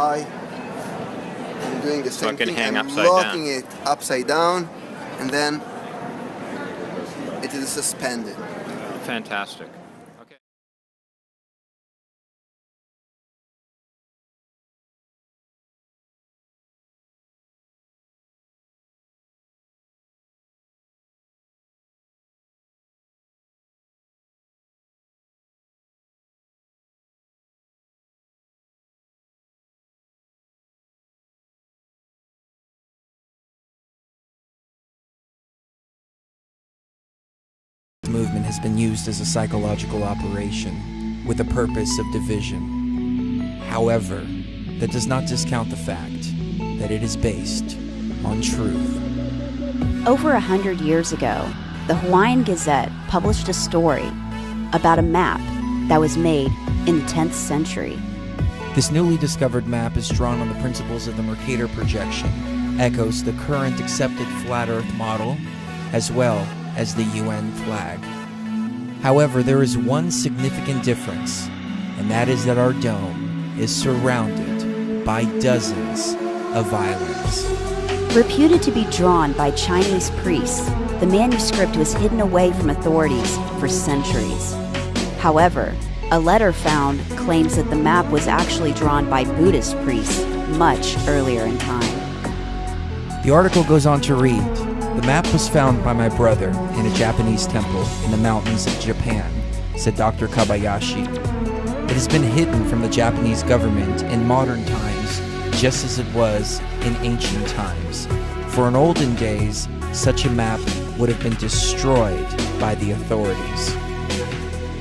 high. I'm doing the same thing. I'm locking it upside down, and then it is suspended. Fantastic. Okay. Movement has been used as a psychological operation with the purpose of division. However, that does not discount the fact that it is based on truth. Over 100 years ago, the Hawaiian Gazette published a story about a map that was made in the 10th century. This newly discovered map is drawn on the principles of the Mercator projection, echoes the current accepted flat Earth model, as well as the UN flag. However, there is one significant difference, and that is that our dome is surrounded by dozens of islands. Reputed to be drawn by Chinese priests, the manuscript was hidden away from authorities for centuries. However, a letter found claims that the map was actually drawn by Buddhist priests much earlier in time. The article goes on to read, "The map was found by my brother in a Japanese temple in the mountains of Japan," said Dr. Kobayashi. "It has been hidden from the Japanese government in modern times, just as it was in ancient times. For in olden days, such a map would have been destroyed by the authorities."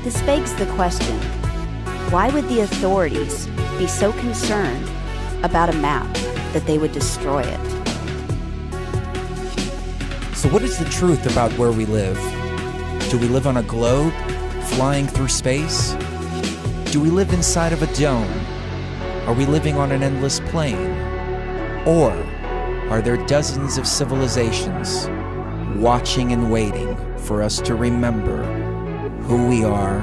This begs the question, why would the authorities be so concerned about a map that they would destroy it? So what is the truth about where we live? Do we live on a globe, flying through space? Do we live inside of a dome? Are we living on an endless plain? Or are there dozens of civilizations watching and waiting for us to remember who we are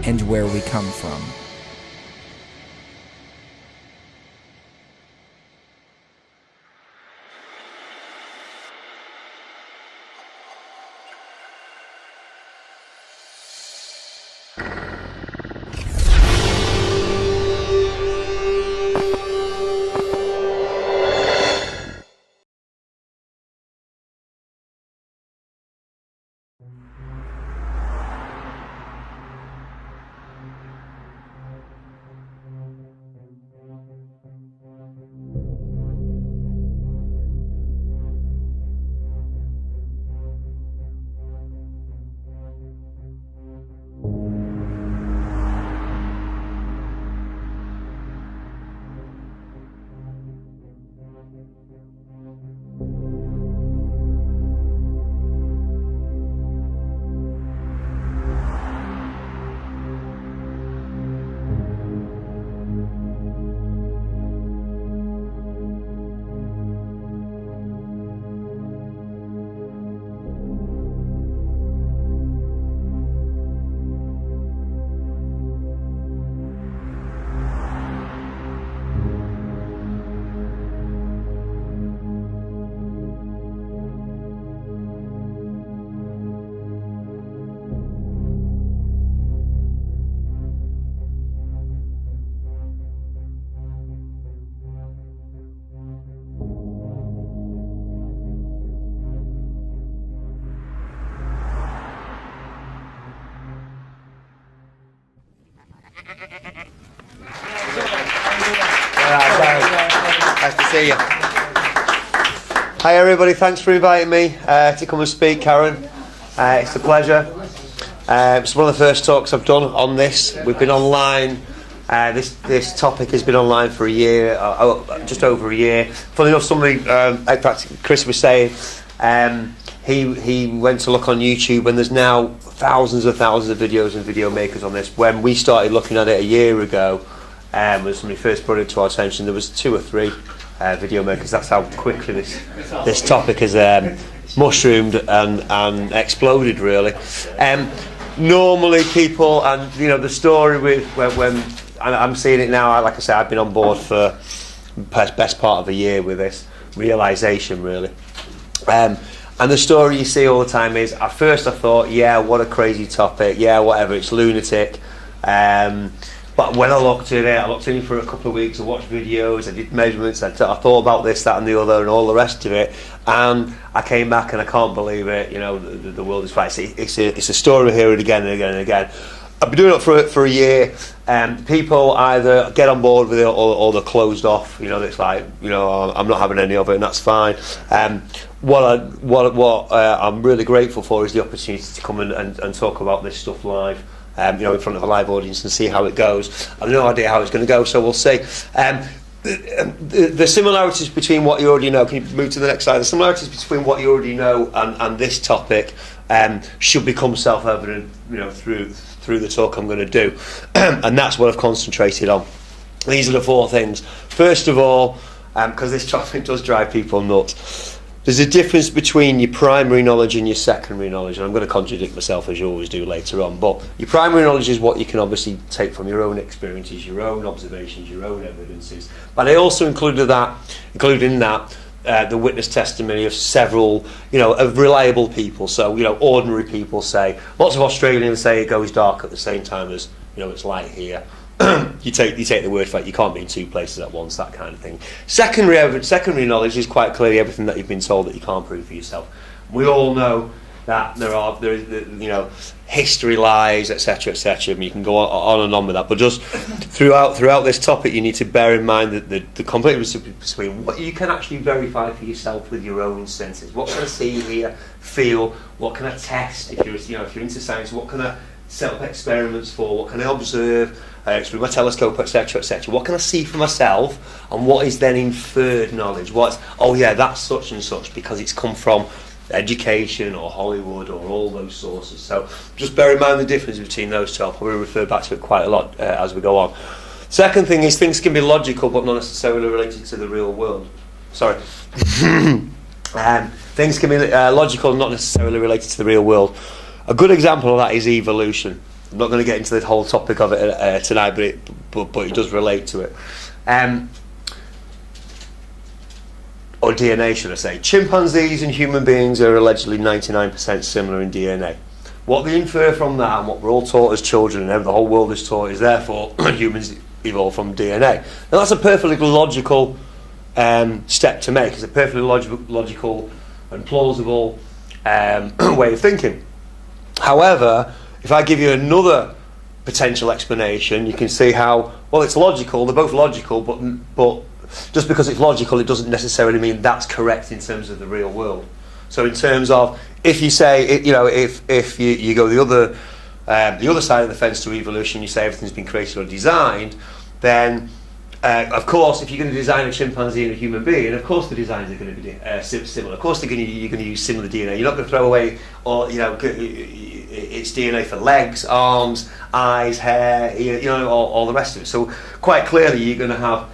and where we come from? Nice to see you. Hi everybody, thanks for inviting me to come and speak, Karen. It's a pleasure. It's one of the first talks I've done on this. We've been online. This topic has been online for a year, just over a year. Funny enough, somebody, in fact, Chris was saying, he went to look on YouTube, and there's now thousands of videos and video makers on this. When we started looking at it a year ago, when somebody first brought it to our attention, there was 2 or 3 video makers. That's how quickly this topic has mushroomed and exploded, really. Normally people, and the story with when I'm seeing it now, like I said, I've been on board for best part of a year with this realisation, really. And the story you see all the time is, at first I thought, yeah, what a crazy topic, yeah, whatever, it's lunatic. But when I looked at it for a couple of weeks, I watched videos, I did measurements, I thought about this, that and the other and all the rest of it, and I came back and I can't believe it, you know, the world is right. It's a story we hear it again and again and again. I've been doing it for a year, and people either get on board with it or they're closed off. You know, it's like, you know, I'm not having any of it, and that's fine. What I'm really grateful for is the opportunity to come and talk about this stuff live, you know, in front of a live audience and see how it goes. I've no idea how it's going to go, so we'll see. The similarities between what you already know, can you move to the next slide? The similarities between what you already know and this topic should become self-evident, you know, through the talk I'm going to do. And that's what I've concentrated on. These are the 4 things. First of all, because this topic does drive people nuts, there's a difference between your primary knowledge and your secondary knowledge, and I'm going to contradict myself as you always do later on, but your primary knowledge is what you can obviously take from your own experiences, your own observations, your own evidences. But I also included in that the witness testimony of several, you know, of reliable people. So, you know, ordinary people say, lots of Australians say it goes dark at the same time as, you know, it's light here. you take the word for it. You can't be in 2 places at once, that kind of thing. Secondary knowledge is quite clearly everything that you've been told that you can't prove for yourself. We all know that there is, you know, history lies, etc., etc. You can go on and on with that, but just throughout this topic, you need to bear in mind that the complete difference between what you can actually verify for yourself with your own senses. What can I see, hear, feel? What can I test? If you're into science, what can I set up experiments for? What can I observe? With my telescope, etc., etc. What can I see for myself? And what is then inferred knowledge? That's such and such because it's come from education or Hollywood or all those sources. So just bear in mind the difference between those two. I'll probably refer back to it quite a lot as we go on. Second thing is, things can be logical but not necessarily related to the real world. Sorry. Things can be logical and not necessarily related to the real world. A good example of that is evolution. I'm not going to get into the whole topic of it tonight, but it does relate to it. Or DNA, should I say. Chimpanzees and human beings are allegedly 99% similar in DNA. What they infer from that, and what we're all taught as children, and the whole world is taught, is therefore humans evolved from DNA. Now that's a perfectly logical step to make. It's a perfectly logical and plausible way of thinking. However, if I give you another potential explanation, you can see how, well, it's logical, they're both logical, but just because it's logical, it doesn't necessarily mean that's correct in terms of the real world. So in terms of, if you say, you know, if you go the other side of the fence to evolution, you say everything's been created or designed, then of course, if you're going to design a chimpanzee and a human being, of course the designs are going to be similar. Of course you're going to use similar DNA. You're not going to throw away, or you know, it's DNA for legs, arms, eyes, hair, you know, all the rest of it. So quite clearly, you're going to have,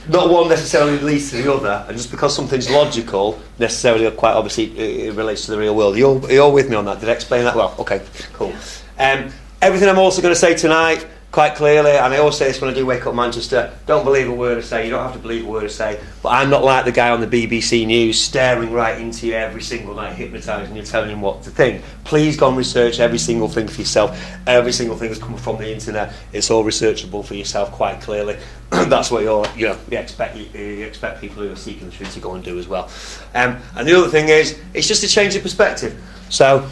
not one necessarily leads to the other, and just because something's logical, necessarily, quite obviously, it relates to the real world. You're all with me on that? Did I explain that well? Okay, cool. Everything I'm also going to say tonight, quite clearly, and I always say this when I do Wake Up Manchester, don't believe a word I say. You don't have to believe a word I say, but I'm not like the guy on the BBC News staring right into you every single night, hypnotising you, telling you what to think. Please go and research every single thing for yourself. Every single thing that's come from the internet, it's all researchable for yourself quite clearly. That's what you expect people who are seeking the truth to go and do as well. And the other thing is, it's just a change of perspective. So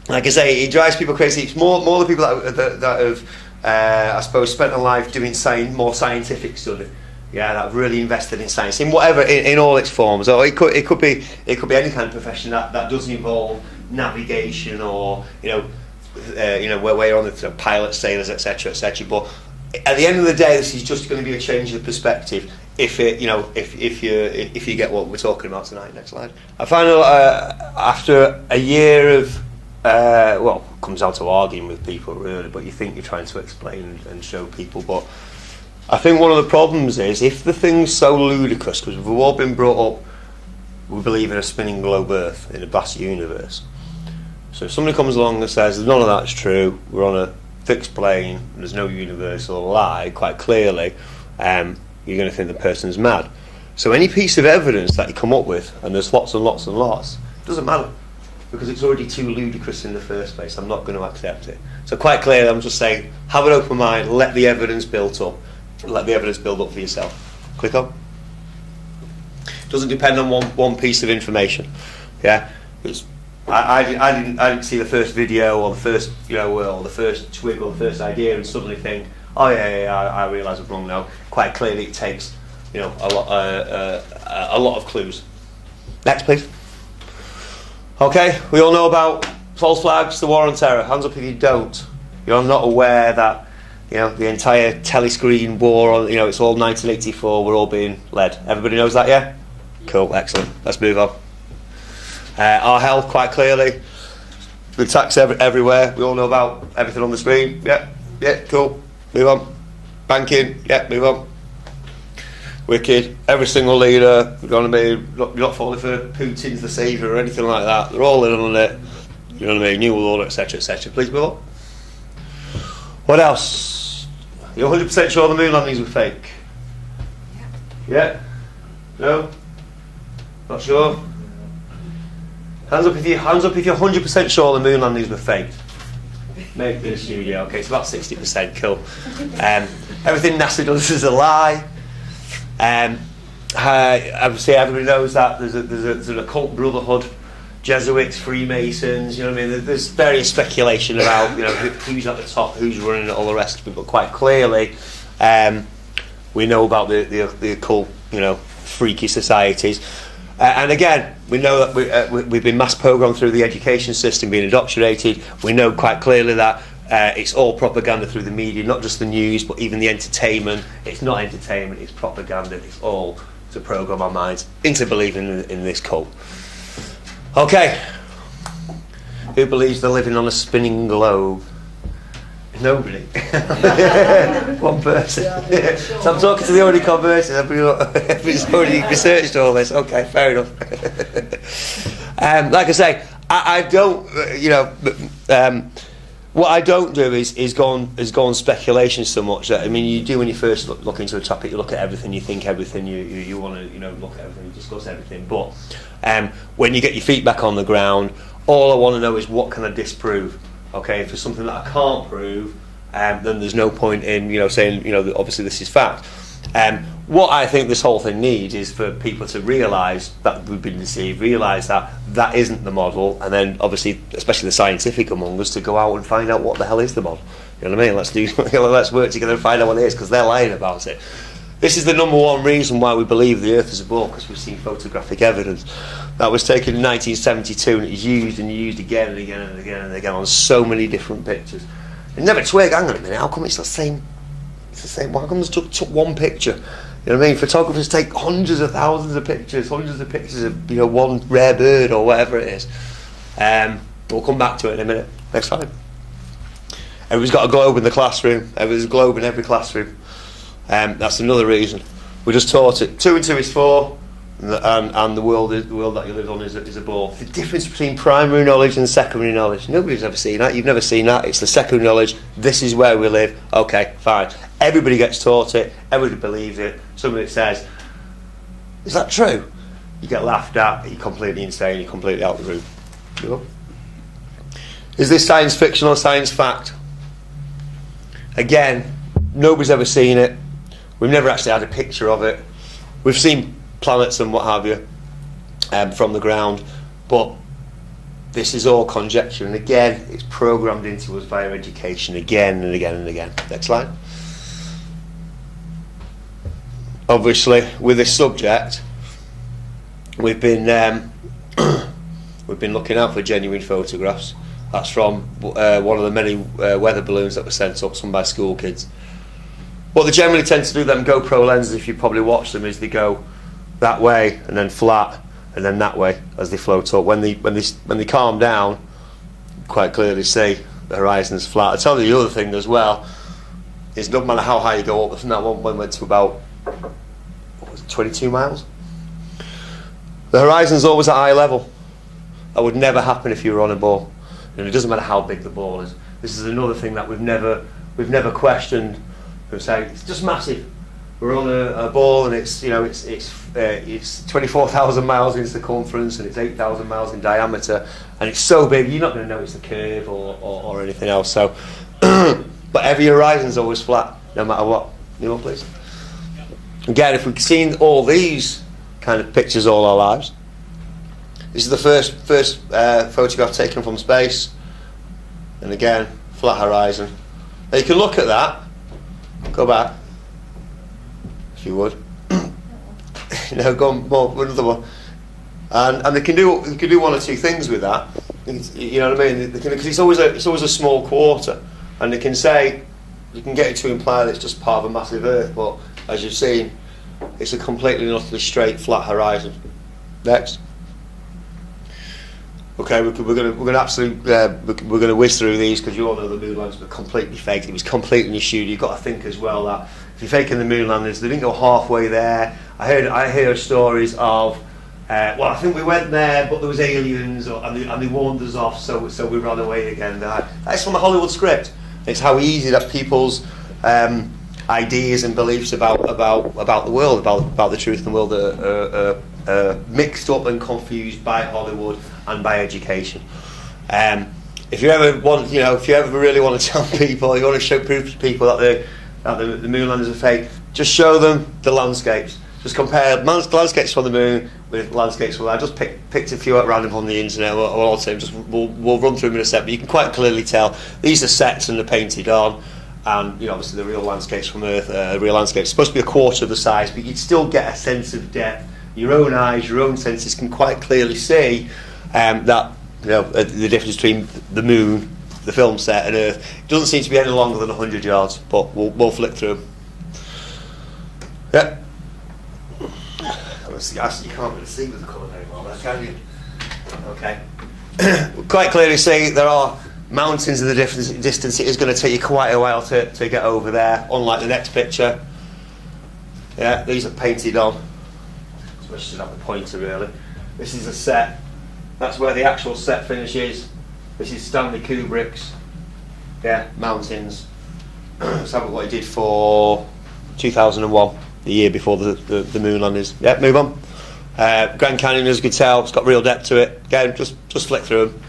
like I say, it drives people crazy. It's more the people that have, I suppose, spent a life doing more scientific study. Yeah, that have really invested in science, in whatever, in all its forms. Or it could be any kind of profession that doesn't involve navigation or where you're on the pilot, sailors, etc., etc. But at the end of the day, this is just going to be a change of perspective. If you get what we're talking about tonight. Next slide. I find after a year of it comes down to arguing with people really, but you think you're trying to explain and show people. But I think one of the problems is, if the thing's so ludicrous, because we've all been brought up, we believe in a spinning globe Earth, in a vast universe. So if somebody comes along and says none of that's true, we're on fixed plane, there's no universal light, quite clearly, you're going to think the person's mad. So any piece of evidence that you come up with, and there's lots and lots and lots, doesn't matter, because it's already too ludicrous in the first place. I'm not going to accept it. So quite clearly, I'm just saying, have an open mind, let the evidence build up. Let the evidence build up for yourself. Click on. Doesn't depend on one piece of information. Yeah, I didn't see the first video or the first or the first twig or the first idea and suddenly think, oh yeah, I realise I'm wrong now. Quite clearly, it takes a lot of clues. Next, please. Okay, we all know about false flags, the war on terror. Hands up if you don't. You're not aware that the entire telescreen war on it's all 1984. We're all being led. Everybody knows that, yeah? Cool, excellent. Let's move on. Our health, quite clearly. The attacks everywhere. We all know about everything on the screen. Yeah, cool. Move on. Banking. Yeah, move on. Wicked. Every single leader. We're going to be you're not falling for Putin's the saviour or anything like that. They're all in on it. You know what I mean? New World Order, etc., etc. Please move on. What else? You're 100% sure the moon landings were fake? Yeah. No? Not sure? Hands up if you're 100% sure the moon landings were fake. Maybe in the studio. Okay, it's about 60%. Cool. Everything NASA does is a lie. Obviously, everybody knows that there's an occult brotherhood, Jesuits, Freemasons. You know what I mean? There's various speculation about who's at the top, who's running it, all the rest of it. But quite clearly, we know about the occult, freaky societies. And again, we know that we've been mass programmed through the education system, being indoctrinated. We know quite clearly that it's all propaganda through the media, not just the news, but even the entertainment. It's not entertainment, it's propaganda. It's all to program our minds into believing in this cult. Okay. Who believes they're living on a spinning globe? Nobody. One person. So I'm talking to the already converted. Everybody's already researched all this. Okay, fair enough. Like I say, I don't. What I don't do is go on speculation so much. That, you do when you first look into a topic. You look at everything, you think everything, you want to look at everything, you discuss everything. But when you get your feet back on the ground, all I want to know is what can I disprove. Okay, if it's something that I can't prove, then there's no point in saying that obviously this is fact. What I think this whole thing needs is for people to realise that we've been deceived, realise that isn't the model, and then obviously, especially the scientific among us, to go out and find out what the hell is the model. You know what I mean? Let's work together and find out what it is, because they're lying about it. This is the number one reason why we believe the Earth is a ball, because we've seen photographic evidence. That was taken in 1972, and it was used and used again and again and again and again on so many different pictures. It never twig. Hang on a minute. How come it's the same? It's the same. How come it's took one picture? You know what I mean? Photographers take hundreds of thousands of pictures of one rare bird or whatever it is. We'll come back to it in a minute. Next time. Everybody's got a globe in the classroom. Everybody's a globe in every classroom. That's another reason. We just taught it. 2 and 2 is 4, and the world that you live on is a ball. The difference between primary knowledge and secondary knowledge. Nobody's ever seen that. You've never seen that. It's the secondary knowledge. This is where we live. Okay, fine. Everybody gets taught it. Everybody believes it. Somebody says, "Is that true?" You get laughed at. You're completely insane. You're completely out of the room. Is this science fiction or science fact? Again, nobody's ever seen it. We've never actually had a picture of it. We've seen planets and what have you from the ground, but this is all conjecture, and again it's programmed into us via education again and again and again. Next slide. Obviously, with this subject, we've been looking out for genuine photographs. That's from one of the many weather balloons that were sent up, some by school kids. What they generally tend to do, them GoPro lenses, if you probably watch them, is they go that way and then flat and then that way as they float up. When they calm down, you quite clearly see the horizon's flat. I tell you the other thing as well is no matter how high you go up, I think that one went to about 22 miles. The horizon's always at eye level. That would never happen if you were on a ball. And it doesn't matter how big the ball is. This is another thing that we've never questioned. We say it's just massive. We're on a ball, and it's 24,000 miles in circumference, and it's 8,000 miles in diameter, and it's so big you're not going to notice the curve or anything else. So, but every horizon's always flat, no matter what. You know, please. Again, if we've seen all these kind of pictures all our lives, this is the first photograph taken from space, and again, flat horizon. Now you can look at that. Go back, if you would. Go on, more, another one, and they can do one or two things with that. You know what I mean? Because it's always a small quarter, and they can say, you can get it to imply that it's just part of a massive Earth, but as you've seen, it's a completely and utterly straight, flat horizon. Next. Okay, we're going to whiz through these, because you all know the moon landings were completely faked. It was completely in your studio. You've got to think as well that if you're faking the moon landings, they didn't go halfway there. I hear stories of, I think we went there, but there was aliens, and they warned us off, so we ran away again. That's from a Hollywood script. It's how easy that people's ideas and beliefs about the world, about the truth in the world, are mixed up and confused by Hollywood and by education. If you ever really want to tell people, you want to show proof to people that the moon landers are fake, just show them the landscapes. Just compare landscapes from the moon with landscapes from. I just picked a few at random on the internet. We'll run through them in a sec, but you can quite clearly tell these are sets and they're painted on. And obviously the real landscapes from Earth, real landscapes, supposed to be a quarter of the size, but you'd still get a sense of depth. Your own eyes, your own senses can quite clearly see that the difference between the moon, the film set, and Earth. It doesn't seem to be any longer than 100 yards, but we'll flick through them. Yeah. You can't really see with the colour very well, can you? Okay. We'll quite clearly see there are mountains in the distance. It is going to take you quite a while to get over there, unlike the next picture. Yeah, these are painted on. So I should have the pointer really. This is a set. That's where the actual set finishes. This is Stanley Kubrick's mountains. Let's have a look what he did for 2001, the year before the moon landings. Yeah, move on. Grand Canyon, as you can tell, it's got real depth to it. Again, just flick through them.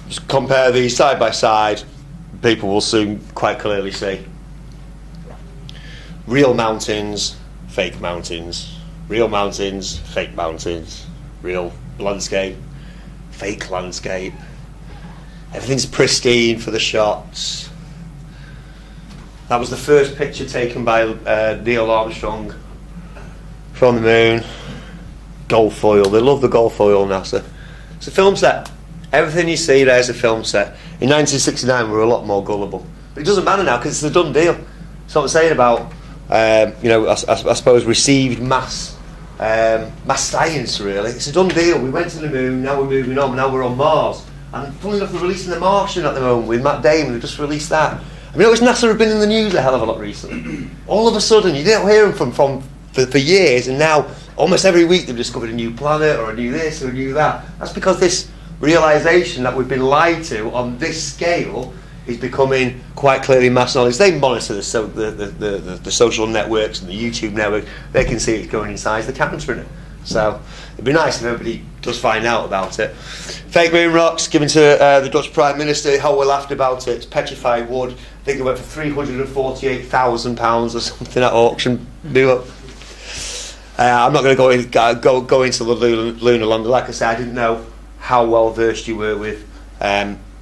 Just compare these side by side. People will soon quite clearly see. Real mountains, fake mountains. Real mountains, fake mountains. Real landscape, fake landscape. Everything's pristine for the shots. That was the first picture taken by Neil Armstrong from the moon. Gold foil. They love the gold foil, NASA. It's a film set. Everything you see there is a film set. In 1969 we were a lot more gullible. But it doesn't matter now because it's a done deal. That's what I'm saying about I suppose received mass science really. It's a done deal. We went to the moon, now we're moving on, now we're on Mars. And funnily enough, we're releasing The Martian at the moment with Matt Damon. We've just released that. I mean, NASA have been in the news a hell of a lot recently. All of a sudden, you didn't hear them for years, and now almost every week they've discovered a new planet or a new this or a new that. That's because this realisation that we've been lied to on this scale is becoming quite clearly mass knowledge. They monitor the social networks and the YouTube network. They can see it's going in size. They're countering it. So it'd be nice if everybody does find out about it. Fake moon rocks given to the Dutch Prime Minister. How we laughed about it. It's petrified wood. I think it went for £348,000 or something at auction. I'm not going to go into the lunar lander. Like I said, I didn't know how well versed you were with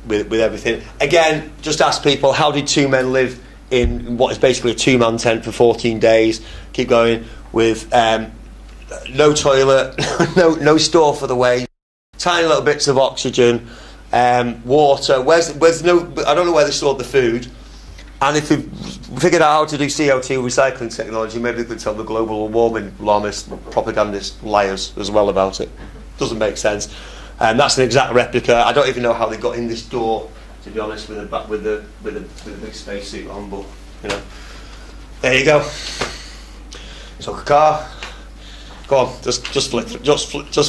everything. Again, just ask people, how did two men live in what is basically a two-man tent for 14 days? Keep going with no toilet, no store for the waste, tiny little bits of oxygen, water. Where's no? I don't know where they stored the food. And if we figured out how to do CO2 recycling technology, maybe we could tell the global warming alarmist, propagandist liars as well about it. Doesn't make sense. And that's an exact replica. I don't even know how they got in this door, to be honest, with the big spacesuit on. But there you go. So car. Go on, just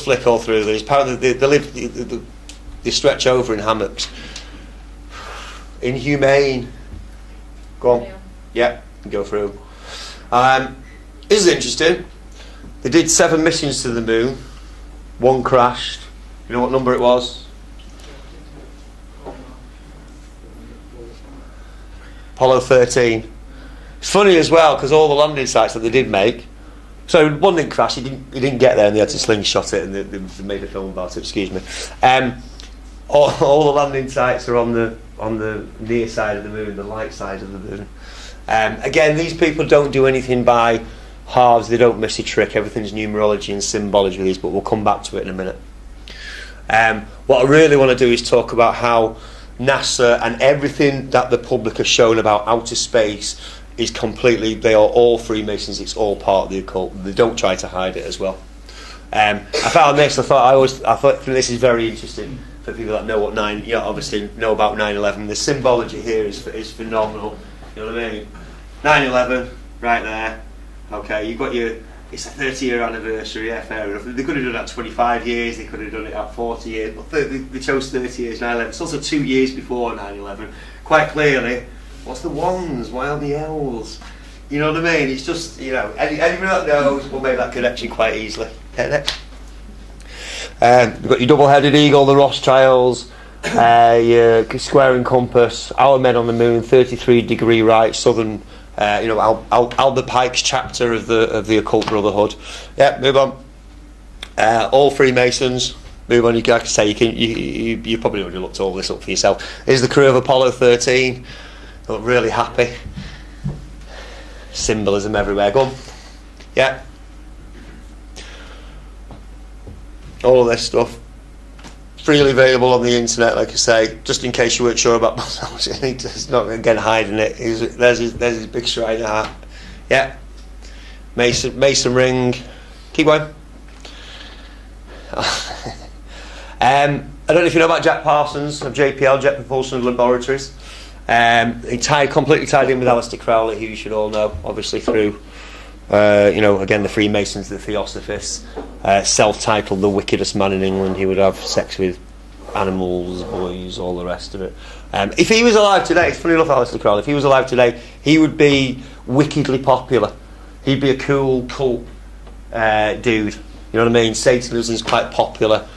flick all through these. Apparently they stretch over in hammocks. inhumane. Go on. Yeah, go through. This is interesting. They did 7 missions to the moon. 1 crashed. You know what number it was? Apollo 13. It's funny as well because all the landing sites that they did make. So 1 didn't crash. He didn't get there, and they had to slingshot it, and they made a film about it. Excuse me. All the landing sites are on the near side of the moon, the light side of the moon. Again, these people don't do anything by halves. They don't miss a trick. Everything's numerology and symbology with these, but we'll come back to it in a minute. What I really want to do is talk about how NASA and everything that the public has shown about outer space is completely, they are all Freemasons. It's all part of the occult. They don't try to hide it as well. I found this. I thought this is very interesting for people that know what obviously know about 9/11. The symbology here is phenomenal. You know what I mean? 9/11, right there. Okay, you've got it's a 30-year anniversary. Yeah, fair enough. They could have done it at 25 years. They could have done it at 40 years. But they chose 30 years. 9/11. It's also 2 years before 9/11. Quite clearly. What's the ones? Why are the L's? You know what I mean? It's just, anybody that knows will make that connection quite easily. We've got your double-headed eagle, the Rothschilds, your square and compass, our men on the moon, 33-degree right, southern, Albert Pike's chapter of the occult brotherhood. Yeah, move on. All Freemasons. Move on. Like I say, you probably already looked all this up for yourself. Here's the crew of Apollo 13. They look really happy. Symbolism everywhere. Go on. Yeah. All of this stuff freely available on the internet, like I say, just in case you weren't sure about myself. It's not again hiding it. There's his big Shriner hat. Yeah. Mason ring. Keep going. I don't know if you know about Jack Parsons of JPL, Jet Propulsion Laboratories. He completely tied in with Aleister Crowley, who you should all know, obviously through, again, the Freemasons, the Theosophists, self-titled the wickedest man in England. He would have sex with animals, boys, all the rest of it. If he was alive today, it's funny enough, Aleister Crowley, if he was alive today, he would be wickedly popular. He'd be a cool cult dude. You know what I mean? Satanism's quite popular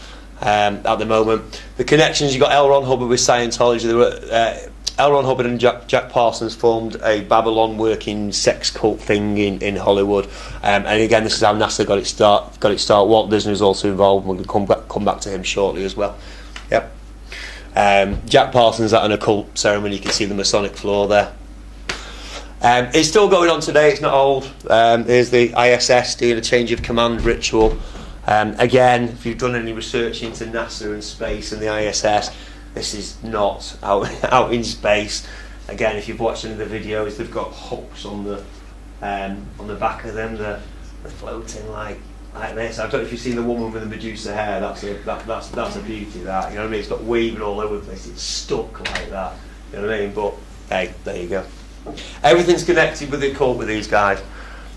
at the moment. The connections, you got L. Ron Hubbard with Scientology. There were L. Ron Hubbard and Jack Parsons formed a Babylon working sex cult thing in Hollywood, and again, this is how NASA got its start. Walt Disney was also involved. We'll come back to him shortly as well. Yep. Jack Parsons at an occult ceremony. You can see the Masonic floor there. It's still going on today. It's not old. Here's the ISS doing a change of command ritual. Again, if you've done any research into NASA and space and the ISS, this is not out in space. Again, if you've watched any of the videos, they've got hooks on the back of them. They're floating like this. I don't know if you've seen the woman with the Medusa hair. That's a beauty. That, you know what I mean? It's got weaving all over the place. It's stuck like that. You know what I mean? But hey, there you go. Everything's connected with the occult with these guys.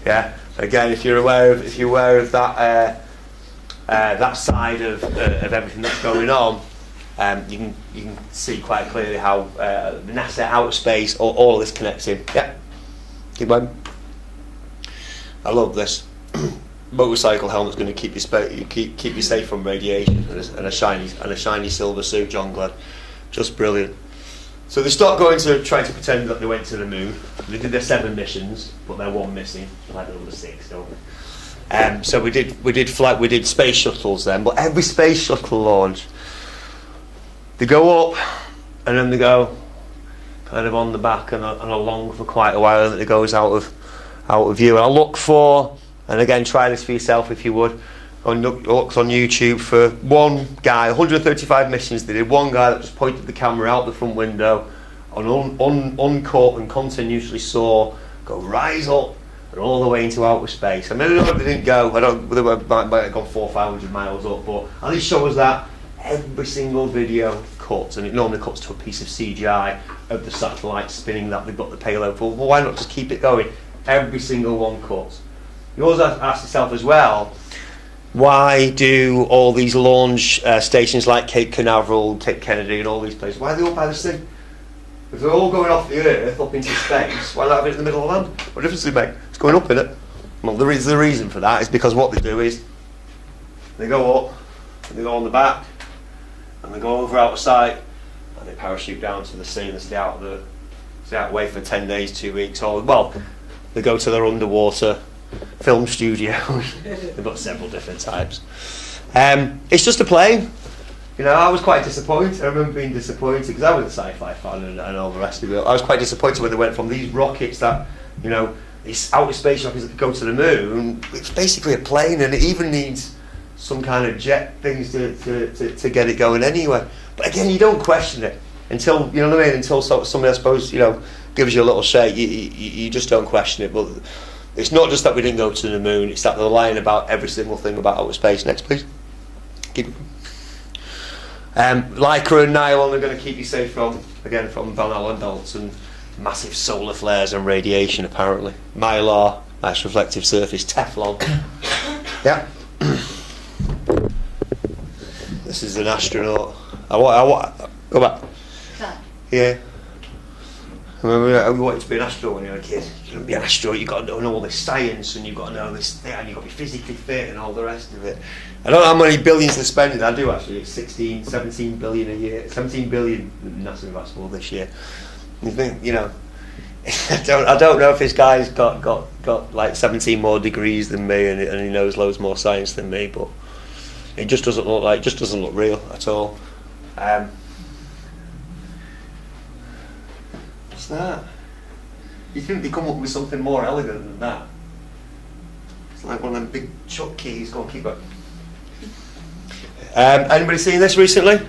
Yeah. Again, if you're aware of that that side of everything that's going on. You can see quite clearly how NASA, outer space, all of this connects in. Yeah, keep going. I love this. Motorcycle helmet's going to keep you safe from radiation, and a shiny silver suit, John Glenn, just brilliant. So they stopped going to trying to pretend that they went to the moon. They did their 7 missions, but they're 1 missing. They had another 6, don't we? So we did space shuttles then, but every space shuttle launch, they go up and then they go kind of on the back and along for quite a while, and it goes out of view. And I look for, and again, try this for yourself if you would. Look on YouTube for one guy, 135 missions. They did one guy that just pointed the camera out the front window, uncut, and continuously saw go rise up and all the way into outer space. I mean, I don't know if they didn't go. They might have gone 400 or 500 miles up, but at least show us that every single video cuts, and it normally cuts to a piece of CGI of the satellite spinning that they've got the payload for. Well, why not just keep it going? Every single one cuts. You always have to ask yourself as well, why do all these launch stations like Cape Canaveral, Cape Kennedy and all these places, why are they all by the sea? If they're all going off the Earth up into space, why not have it in the middle of the land? What difference does it make? It's going up in it. Well, the reason for that is because what they do is they go up and they go on the back and they go over out of sight and they parachute down to the sea and they stay out away for 10 days, 2 weeks, or well, they go to their underwater film studios. They've got several different types. It's just a plane. You know, I was quite disappointed. I remember being disappointed because I was a sci-fi fan and all the rest of it. I was quite disappointed when they went from these rockets that, you know, these outer space rockets that could go to the moon. It's basically a plane, and it even needs some kind of jet things to get it going anyway. But again, you don't question it until, you know what I mean, until somebody, I suppose, you know, gives you a little shake. You just don't question it. But it's not just that we didn't go to the moon, it's that they're lying about every single thing about outer space. Next, please. Keep it. Lycra and nylon are going to keep you safe from Van Allen belts and massive solar flares and radiation, apparently. Mylar, nice reflective surface. Teflon. Yeah. This is an astronaut. Go back. Yeah. I remember we wanted to be an astronaut when you were a kid. You want to be an astronaut, you've got to know all this science, and you've got to know this thing, and you've got to be physically fit and all the rest of it. I don't know how many billions they're spending. I do actually. It's 17 billion a year. 17 billion NASA investable this year. You think, you know, I don't know if this guy's got like 17 more degrees than me, and he knows loads more science than me, but it just doesn't look real at all. What's that? You think they come up with something more elegant than that? It's like one of them big chuck keys. Go on, keep going. Anybody seen this recently?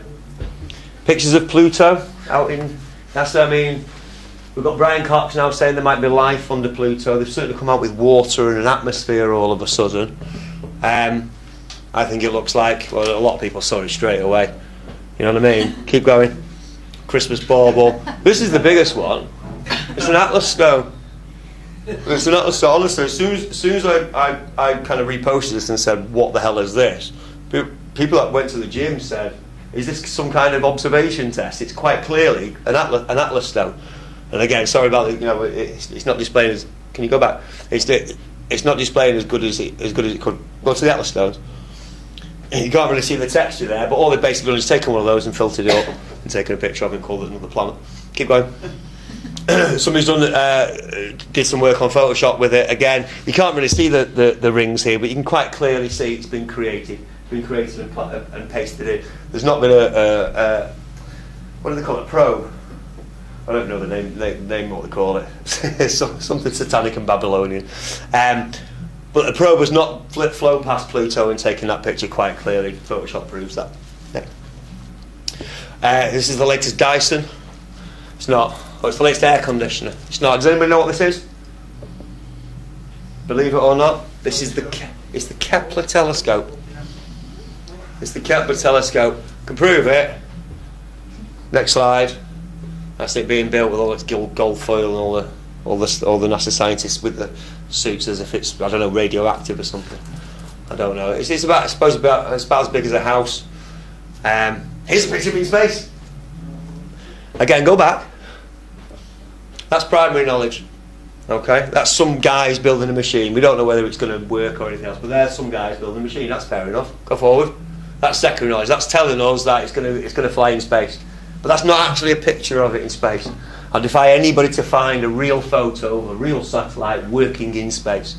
Pictures of Pluto out in NASA. I mean, we've got Brian Cox now saying there might be life under Pluto. They've certainly come out with water and an atmosphere all of a sudden. I think it looks like, well, a lot of people saw it straight away. You know what I mean? Keep going. Christmas bauble. This is the biggest one. It's an Atlas stone. It's an Atlas stone. Honestly, as soon as I kind of reposted this and said, what the hell is this? People that went to the gym said, is this some kind of observation test? It's quite clearly an Atlas stone. And again, sorry about it, you know, it's not displaying as, can you go back? It's not displaying as good as it could. Go to the Atlas stones. You can't really see the texture there, but all they've basically done is taken one of those and filtered it up and taken a picture of it and called it another planet. Keep going. Somebody's did some work on Photoshop with it. Again, you can't really see the rings here, but you can quite clearly see it's been created and pasted in. There's not been a what do they call it? Probe. I don't know the name what they call it. Something satanic and Babylonian. But the probe has not flown past Pluto and taken that picture quite clearly. Photoshop proves that. Yeah. This is the latest Dyson. It's not. Oh, it's the latest air conditioner. It's not. Does anybody know what this is? Believe it or not, this is it's the Kepler telescope. It's the Kepler telescope. Can prove it. Next slide. That's it being built with all its gold foil and all the NASA scientists with the suits as if it's, I don't know, radioactive or something. I don't know. It's about, I suppose, about as big as a house. Here's a picture of it in space. Again, go back. That's primary knowledge. Okay, that's some guys building a machine. We don't know whether it's going to work or anything else, but there's some guys building a machine. That's fair enough. Go forward. That's secondary knowledge. That's telling us that it's going to fly in space. But that's not actually a picture of it in space. I defy anybody to find a real photo of a real satellite working in space.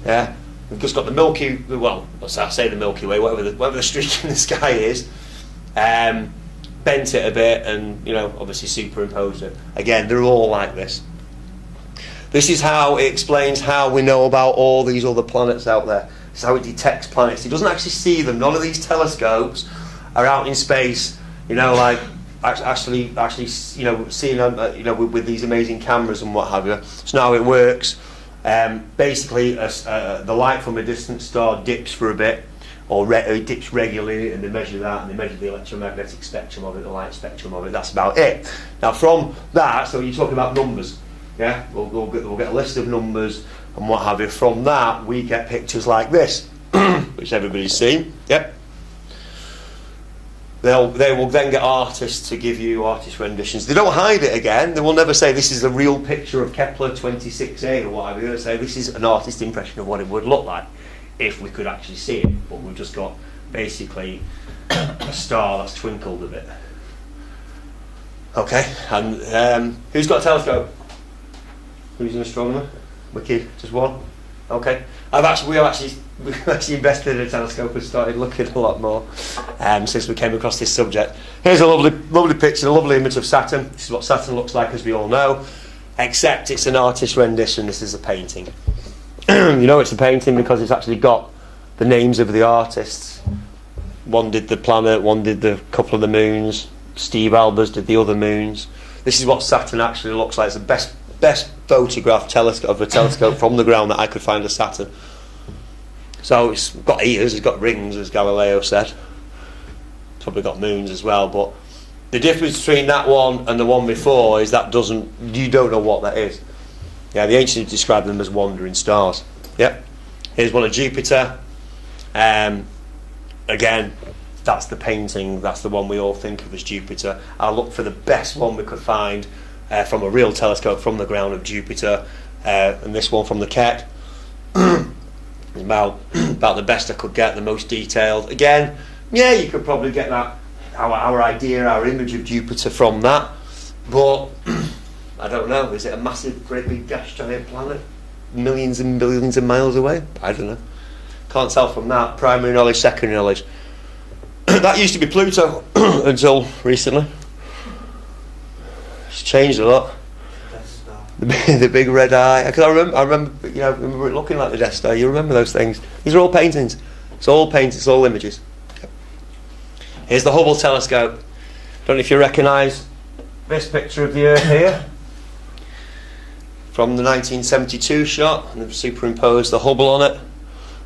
Yeah, we've just got the Milky. Well, I say the Milky Way, whatever the streak in the sky is. Bent it a bit, and obviously superimposed it. Again, they're all like this. This is how it explains how we know about all these other planets out there. It's how it detects planets. It doesn't actually see them. None of these telescopes are out in space. Like actually, seeing them. With these amazing cameras and what have you. So now it works. Basically, the light from a distant star dips for a bit, or it dips regularly, and they measure that, and they measure the electromagnetic spectrum of it, the light spectrum of it. That's about it. Now, from that, so you're talking about numbers. Yeah, we'll get a list of numbers and what have you. From that, we get pictures like this, which everybody's seen. Yep. they will then get artists to give you artist renditions. They don't hide it again. They will never say this is a real picture of Kepler 26a or whatever. They're going to say this is an artist impression of what it would look like if we could actually see it. But we've just got basically a star that's twinkled a bit. Okay, and who's got a telescope? Who's an astronomer? Wicked, just one. Okay, we've actually invested in a telescope and started looking a lot more since we came across this subject. Here's a lovely picture, a lovely image of Saturn. This is what Saturn looks like, as we all know, except it's an artist rendition. This is a painting. You know it's a painting because it's actually got the names of the artists. One did the planet, one did the couple of the moons. Steve Albers did the other moons. This is what Saturn actually looks like. It's the best photographed telescope of a telescope from the ground that I could find of Saturn. So it's got ears, it's got rings, as Galileo said. It's probably got moons as well, but the difference between that one and the one before is you don't know what that is. Yeah, the ancients described them as wandering stars. Yep. Here's one of Jupiter. Again, that's the painting, that's the one we all think of as Jupiter. I'll look for the best one we could find from a real telescope from the ground of Jupiter, and this one from the Keck. about the best I could get, the most detailed. Again, yeah, you could probably get that our idea, our image of Jupiter from that, but I don't know. Is it a massive, great big gas giant planet, millions and billions of miles away? I don't know. Can't tell from that. Primary knowledge, secondary knowledge. That used to be Pluto until recently. It's changed a lot. The big red eye. Because I remember, remember it looking like the Death Star. You remember those things? These are all paintings. It's all paintings. It's all images. Okay. Here's the Hubble telescope. Don't know if you recognise this picture of the Earth here from the 1972 shot, and they've superimposed the Hubble on it.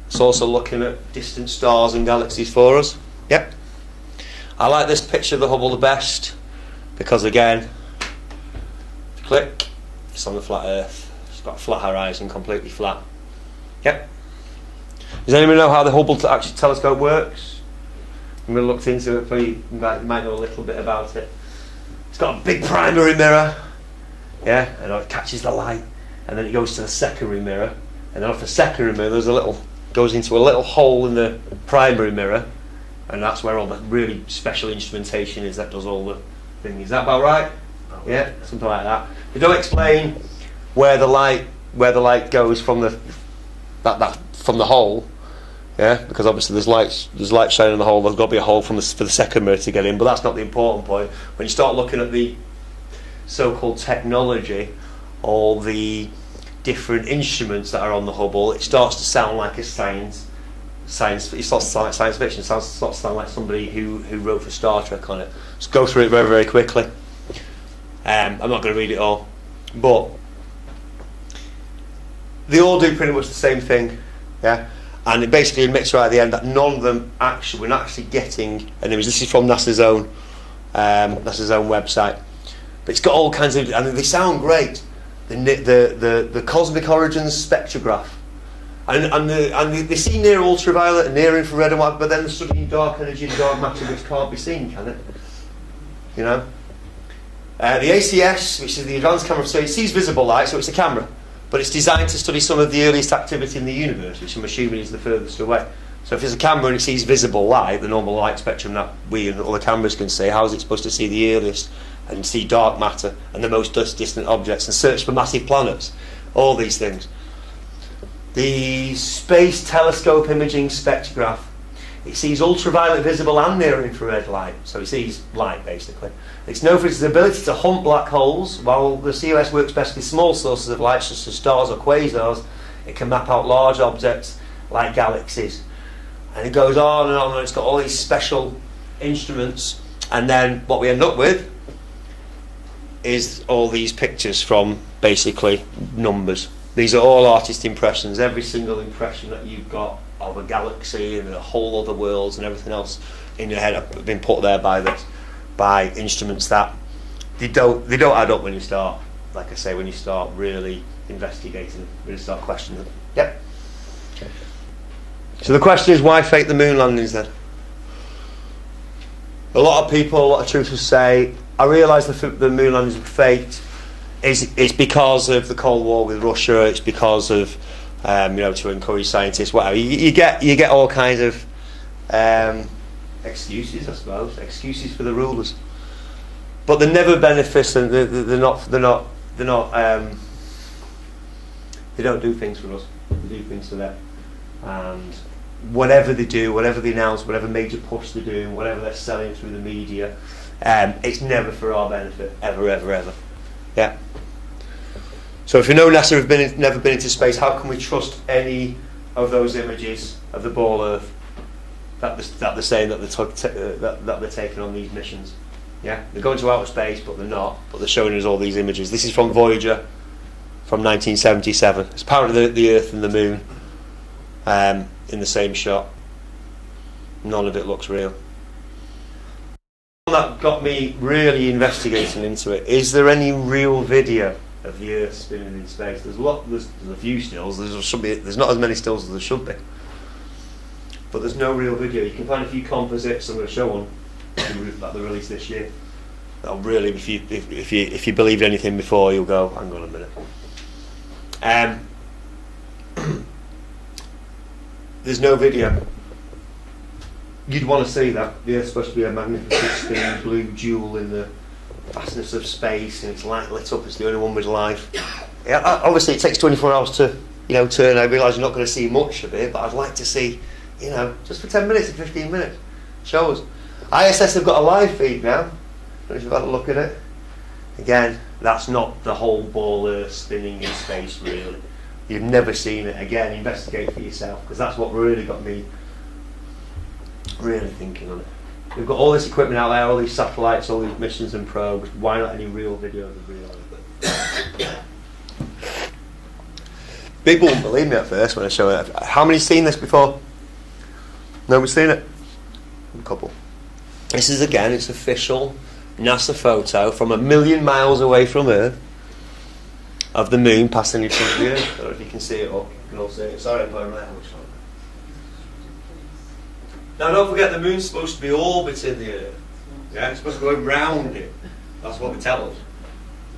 It's also looking at distant stars and galaxies for us. Yep. I like this picture of the Hubble the best because, again, click. It's on the flat Earth. It's got a flat horizon, completely flat. Yep. Does anyone know how the Hubble telescope works? I'm going to look into it for you. You might know a little bit about it. It's got a big primary mirror. Yeah, and it catches the light, and then it goes to the secondary mirror, and then off the secondary mirror goes into a little hole in the primary mirror, and that's where all the really special instrumentation is that does all the thing. Is that about right? Yeah, something like that. They don't explain where the light goes from the hole, yeah, because obviously there's light shining in the hole. There's got to be a hole for the second mirror to get in, but that's not the important point. When you start looking at the so-called technology, all the different instruments that are on the Hubble, it starts to sound like a science. It starts to sound like science fiction. It starts to sound like somebody who wrote for Star Trek on it. Just go through it very, very quickly. I'm not going to read it all, but they all do pretty much the same thing, yeah. And it basically admits right at the end that none of them we're not actually getting an image. This is from NASA's own website, but it's got all kinds of, and they sound great. The cosmic origins spectrograph, and they see near ultraviolet and near infrared and what, but then they're studying dark energy and dark matter which can't be seen, can it? You know. The ACS, which is the advanced camera, so it sees visible light, so it's a camera, but it's designed to study some of the earliest activity in the universe, which I'm assuming is the furthest away. So if it's a camera and it sees visible light, the normal light spectrum that we and other cameras can see, how is it supposed to see the earliest and see dark matter and the most distant objects and search for massive planets? All these things. The Space Telescope Imaging Spectrograph, it sees ultraviolet, visible and near infrared light, so it sees light basically. It's known for its ability to hunt black holes. While the COS works best with small sources of light such as stars or quasars, it can map out large objects like galaxies. And it goes on, and it's got all these special instruments, and then what we end up with is all these pictures from basically numbers. These are all artist impressions. Every single impression that you've got of a galaxy and a whole other worlds and everything else in your head have been put there by instruments that they don't add up when you start, like I say, when you start really investigating, really start questioning them. Yep. Okay. So the question is, why fake the moon landings then? A lot of people, a lot of truthers say, I realise the moon landings were faked. It's because of the Cold War with Russia. It's because of to encourage scientists. Whatever. You get all kinds of excuses, I suppose. Excuses for the rulers, but they're never beneficent. They're not. They don't do things for us. They do things for them. And whatever they do, whatever they announce, whatever major push they're doing, whatever they're selling through the media, it's never for our benefit, ever, ever, ever. Yeah. So if you know NASA have never been into space, how can we trust any of those images of the ball Earth that they're saying that they're taking on these missions? Yeah, they're going to outer space, but they're not. But they're showing us all these images. This is from Voyager, from 1977. It's apparently the Earth and the Moon in the same shot. None of it looks real. That got me really investigating into it. Is there any real video of the Earth spinning in space? There's a few stills. There's not as many stills as there should be, but there's no real video. You can find a few composites. I'm going to show one that they released this year. That'll really, if you believed anything before, you'll go, hang on a minute. There's no video. You'd want to see that. The Earth's supposed to be a magnificent spinning blue jewel in the vastness of space, and it's light lit up. It's the only one with life. Yeah, obviously it takes 24 hours to turn. I realise you're not going to see much of it, but I'd like to see, just for 10 minutes or 15 minutes. Show us. ISS have got a live feed now. I don't know if you've had a look at it. Again, that's not the whole ball Earth spinning in space, really. You've never seen it. Again, investigate for yourself, because that's what really got me really thinking on it. We've got all this equipment out there, all these satellites, all these missions and probes. Why not any real videos of real Earth? People wouldn't believe me at first when I show it. How many seen this before? Nobody's seen it? A couple. This is, again, it's official NASA photo from 1,000,000 miles away from Earth of the moon passing in front of the Earth. I don't know if you can see it up. You can all see it. Sorry, I'm going right. Now, don't forget, the moon's supposed to be orbiting the Earth. Yeah, it's supposed to go around it. That's what they tell us.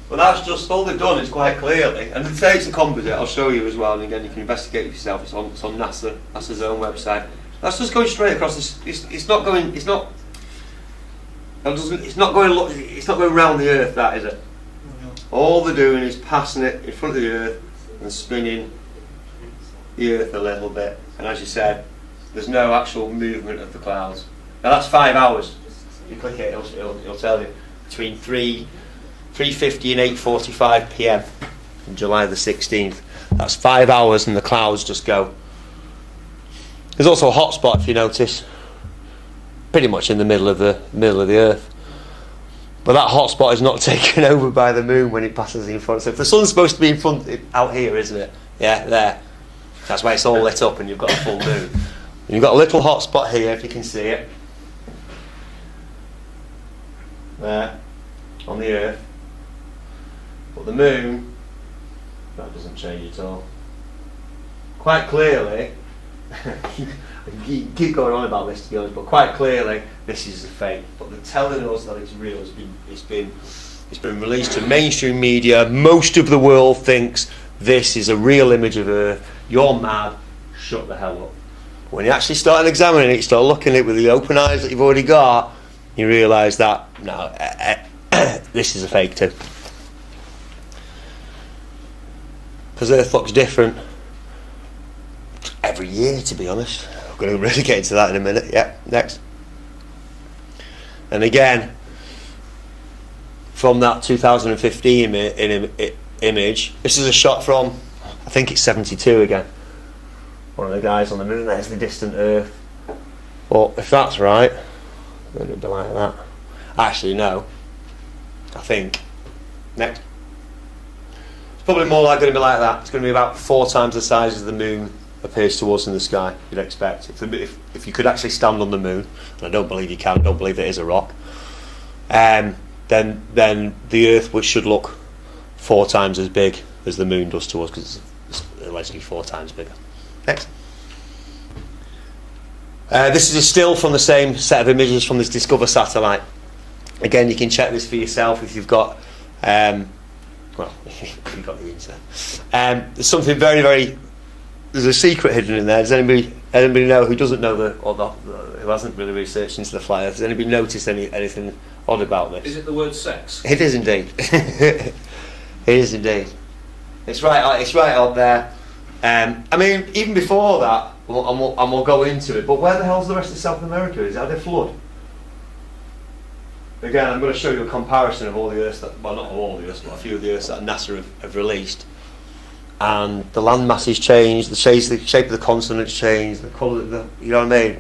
But that's just all they've done is quite clearly. And they say it's a composite. I'll show you as well. And again, you can investigate it yourself. It's on NASA's own website. That's just going straight across this. It's not going. It's not. It's not going around the Earth. That is it. All they're doing is passing it in front of the Earth and spinning the Earth a little bit. And as you said, there's no actual movement of the clouds. Now that's 5 hours. If you click it, it'll tell you between 3:50 and 8:45 p.m. on July the 16th. That's 5 hours, and the clouds just go. There's also a hot spot, if you notice, pretty much in the middle of the Earth. But that hot spot is not taken over by the moon when it passes in front. So if the sun's supposed to be in front, out here, isn't it? Yeah, there. That's why it's all lit up, and you've got a full moon. And you've got a little hot spot here, if you can see it. There, on the Earth. But the moon, that doesn't change at all. Quite clearly, I keep going on about this, to be honest, but quite clearly this is a fake. But they're telling us that it's real. It's been released to mainstream media. Most of the world thinks this is a real image of Earth. You're mad. Shut the hell up. When you actually start examining it, you start looking at it with the open eyes that you've already got, you realise that no, this is a fake too. Because Earth looks different every year, to be honest. I'm going to really get into that in a minute. Yeah, next. And again, from that 2015 image, this is a shot from, I think it's 72 again. One of the guys on the moon. There's the distant Earth. Well, if that's right, then it'd be like that. Actually, no. I think. Next. It's probably more like going to be like that. It's going to be about 4 times the size as the moon appears to us in the sky. You'd expect. If you could actually stand on the moon, and I don't believe you can. I don't believe it is a rock. Then the Earth should look 4 times as big as the moon does to us, because it's allegedly 4 times bigger. Next. This is a still from the same set of images from this Discover satellite. Again, you can check this for yourself if you've got, well, if you've got the internet. There's something very, very. There's a secret hidden in there. Does anybody know who doesn't know who hasn't really researched into the flyer? Has anybody noticed anything odd about this? Is it the word sex? It is indeed. It is indeed. It's right. It's right out there. I mean, even before that, and we'll go into it. But where the hell's the rest of South America? Is that a flood? Again, I'm going to show you a comparison of all the Earths that, well, not all the Earths, but a few of the Earths that NASA have released. And the land masses changed, the shape of the continents changed, the colour, you know what I mean?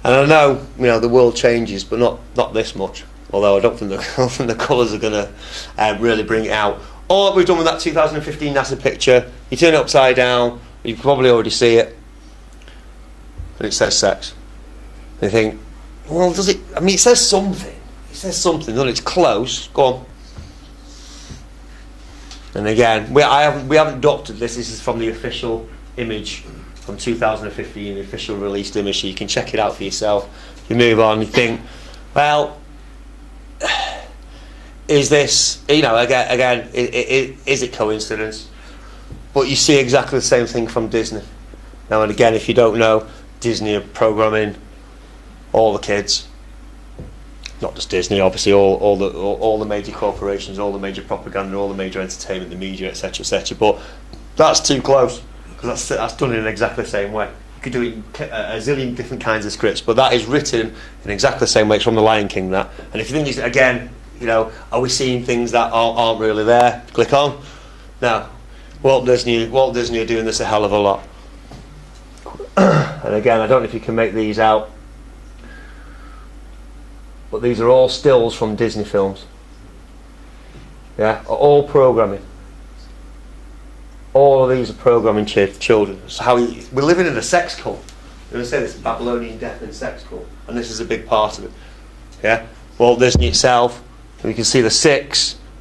And I know, the world changes, but not this much. Although I don't think the colours are going to really bring it out. All that we've done with that 2015 NASA picture, you turn it upside down, you can probably already see it, and it says sex. And you think, well, does it? I mean, it says something. It says something, doesn't it? It's close. Go on. And again, we haven't doctored this. This is from the official image from 2015, the official released image. So you can check it out for yourself. You move on. You think, well, is this? Again, is it coincidence? But you see exactly the same thing from Disney. Now and again, if you don't know, Disney are programming all the kids, not just Disney, obviously all the major corporations, all the major propaganda, all the major entertainment, the media, etc., etc. But that's too close, because that's done in exactly the same way. You could do it in a zillion different kinds of scripts, but that is written in exactly the same way. It's from The Lion King, that. And if you think, again, are we seeing things that aren't really there? Click on. Now, Walt Disney are doing this a hell of a lot. And again, I don't know if you can make these out, but these are all stills from Disney films. Yeah, all programming. All of these are programming children. So we're living in a sex cult. I'm going to say this, Babylonian death and sex cult, and this is a big part of it. Yeah, Walt Disney itself. And you can see the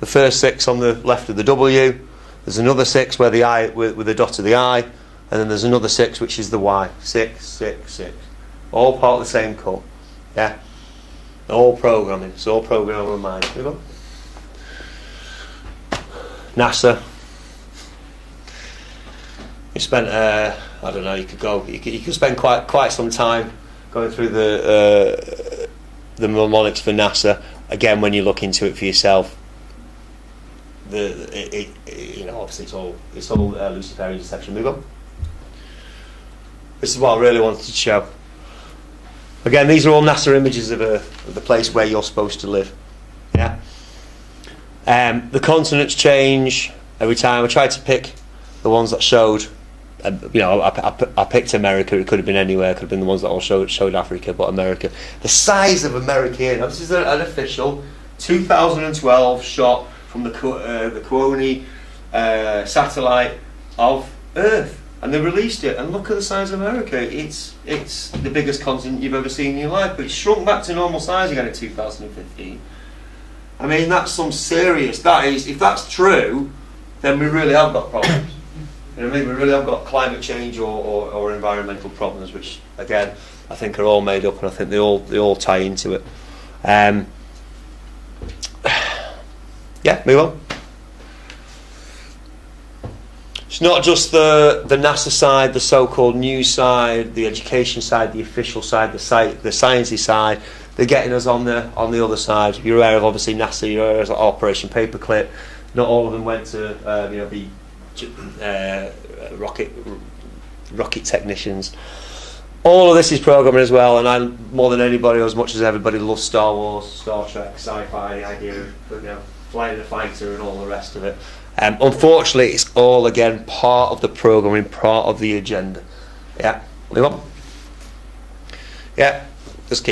first 6 on the left of the W. There's another 6 where the I with the dot of the I, and then there's another 6 which is the Y. 6, 6, 6. All part of the same cult. Yeah. All programming. It's all programming on mind. Here we go. NASA. You spent I don't know. You could spend quite some time going through the mnemonics for NASA. Again, when you look into it for yourself, obviously it's all Luciferian deception. Move on. This is what I really wanted to show. Again, these are all NASA images of the place where you're supposed to live. Yeah. The continents change every time. I tried to pick the ones that showed. I picked America. It could have been anywhere. It could have been the ones that all showed Africa, but America. The size of America. Now, this is an official 2012 shot from the Kuoni satellite of Earth. And they released it, and look at the size of America. It's the biggest continent you've ever seen in your life, but it's shrunk back to normal size again in 2015. I mean, that's some serious. That is, if that's true, then we really have got problems. You know what I mean? We really have got climate change or environmental problems, which again I think are all made up, and I think they all tie into it. Yeah, move on. It's not just the NASA side, the so-called news side, the education side, the official side, the sciencey side. They're getting us on the other side. You're aware of obviously NASA. You're aware of Operation Paperclip. Not all of them went to be rocket technicians. All of this is programming as well. And I, more than anybody, as much as everybody, loves Star Wars, Star Trek, sci-fi, the idea of flying a fighter and all the rest of it. Unfortunately, it's all again part of the programming, part of the agenda. Yeah, move on. Yeah, just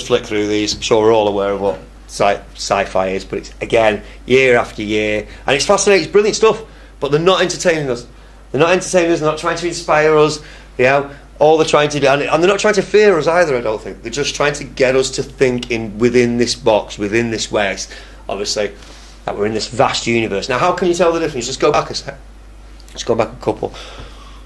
flick through these. I'm sure we're all aware of what sci-fi is, but it's again year after year, and it's fascinating. It's brilliant stuff. But they're not entertaining us. They're not entertaining us. They're not trying to inspire us. All they're trying to do, and they're not trying to fear us either. I don't think they're just trying to get us to think within this box, within this way. Obviously, that we're in this vast universe. Now, how can you tell the difference? Just go back a sec. Just go back a couple.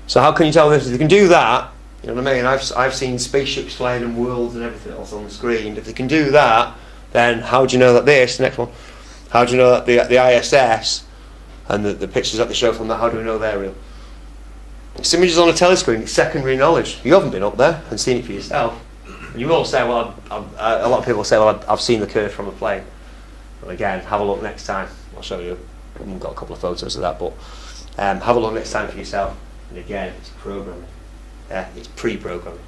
So, how can you tell the difference? You can do that, You know what I mean? I've seen spaceships flying and worlds and everything else on the screen. If they can do that, then how do you know that next one, how do you know that the ISS and the pictures that they show from that, how do we know they're real? It's images on a telescreen, it's secondary knowledge. You haven't been up there and seen it for yourself. And you will say, well, a lot of people say, well, I've seen the curve from a plane. But again, have a look next time. I'll show you. I've got a couple of photos of that, but have a look next time for yourself. And again, it's programming. Yeah, it's pre-programming.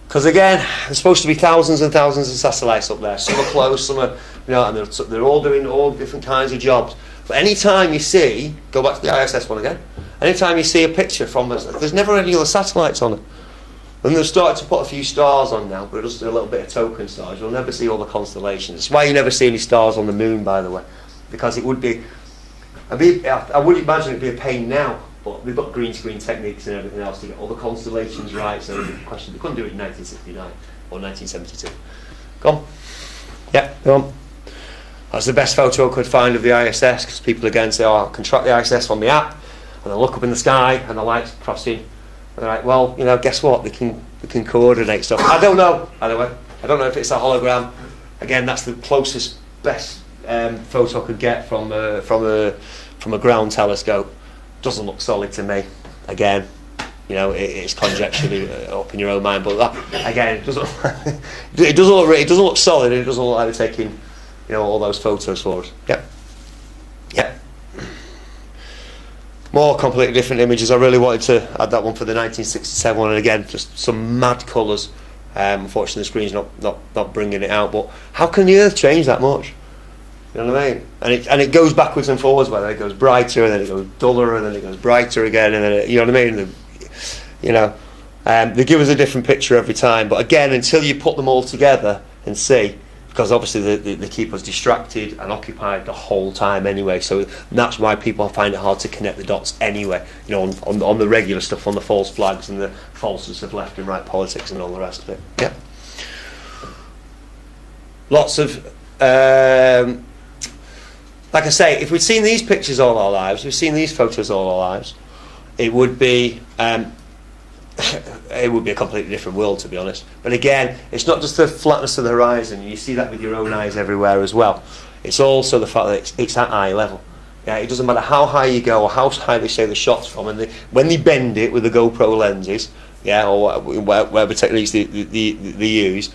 Because again, there's supposed to be thousands and thousands of satellites up there. Some are close, some are, and they're all doing all different kinds of jobs. But any time you see, go back to the ISS one again. Anytime you see a picture from us, there's never any other satellites on it. And they've started to put a few stars on now, but just a little bit of token stars. You'll never see all the constellations. That's why you never see any stars on the moon, by the way, because it would be. I would imagine it'd be a pain now, but we've got green screen techniques and everything else to get all the constellations right. So the question, they couldn't do it in 1969 or 1972. Go on. Yeah, go on. That's the best photo I could find of the ISS, because people again say, "Oh, I can track the ISS on the app," and they look up in the sky and the lights crossing. And they're like, well, guess what? We can coordinate stuff. I don't know, by the way. I don't know if it's a hologram. Again, that's the closest, best photo I could get from a ground telescope. Doesn't look solid to me. Again, it's conjecturally up in your own mind. But that, again, it doesn't. It doesn't look solid. And it doesn't look like they're taking, all those photos for us. Yeah. Yeah. More completely different images. I really wanted to add that one for the 1967 one, and again, just some mad colours. Unfortunately, the screen's not bringing it out. But how can the Earth change that much? You know what I mean? And it goes backwards and forwards. Whether it goes brighter, and then it goes duller, and then it goes brighter again, and then you know what I mean? They give us a different picture every time. But again, until you put them all together and see. Because obviously they keep us distracted and occupied the whole time anyway, so that's why people find it hard to connect the dots anyway. On the regular stuff, on the false flags and the falseness of left and right politics and all the rest of it. Yeah. Lots of, like I say, if we'd seen these pictures all our lives, we've seen these photos all our lives, it would be. It would be a completely different world, to be honest. But again, it's not just the flatness of the horizon. You see that with your own eyes everywhere as well. It's also the fact that it's at eye level. Yeah, it doesn't matter how high you go or how high they say the shot's from, and when they bend it with the GoPro lenses, or whatever techniques they use,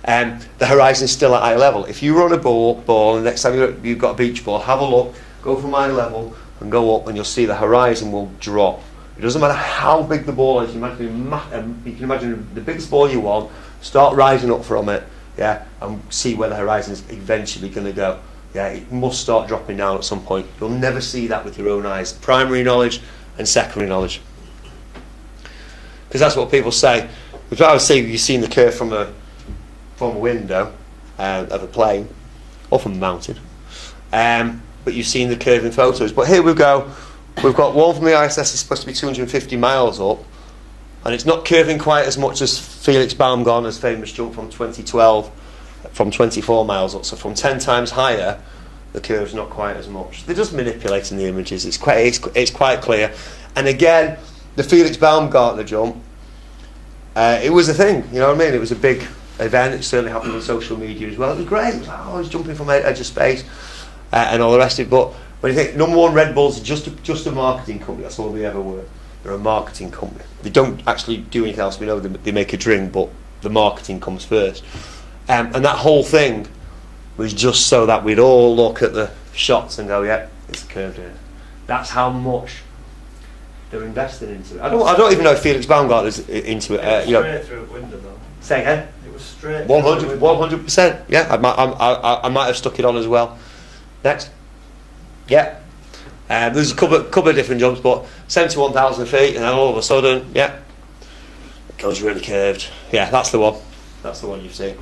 the horizon's still at eye level. If you run a ball, and the next time you've got a beach ball, have a look, go from eye level and go up, and you'll see the horizon will drop. It doesn't matter how big the ball is. You can imagine the biggest ball you want. Start rising up from it, and see where the horizon is eventually going to go. Yeah, it must start dropping down at some point. You'll never see that with your own eyes. Primary knowledge and secondary knowledge, because that's what people say. If I would say you've seen the curve from a window of a plane or from a mountain, but you've seen the curve in photos. But here we go. We've got one from the ISS that's supposed to be 250 miles up, and it's not curving quite as much as Felix Baumgartner's famous jump from 2012 from 24 miles up. So from 10 times higher, the curve's not quite as much. They're just manipulating the images. It's quite clear. And again, the Felix Baumgartner jump, it was a thing. You know what I mean? It was a big event. It certainly happened on social media as well. It was great. It was like, I was jumping from edge of space and all the rest of it. But when you think, number one, Red Bull's just a marketing company. That's all they ever were. They're a marketing company. They don't actually do anything else. We know they make a drink, but the marketing comes first. And that whole thing was just so that we'd all look at the shots and go, yeah, it's curved here. That's how much they're invested into it. I don't even know if Felix Baumgartner's into it. It was straight through a window, though. Say again? It was straight. 100%. Yeah, I might have stuck it on as well. Next. Yeah. There's a couple of different jumps, but 71,000 feet, and then all of a sudden, yeah, it goes really curved. Yeah, that's the one. That's the one you've seen.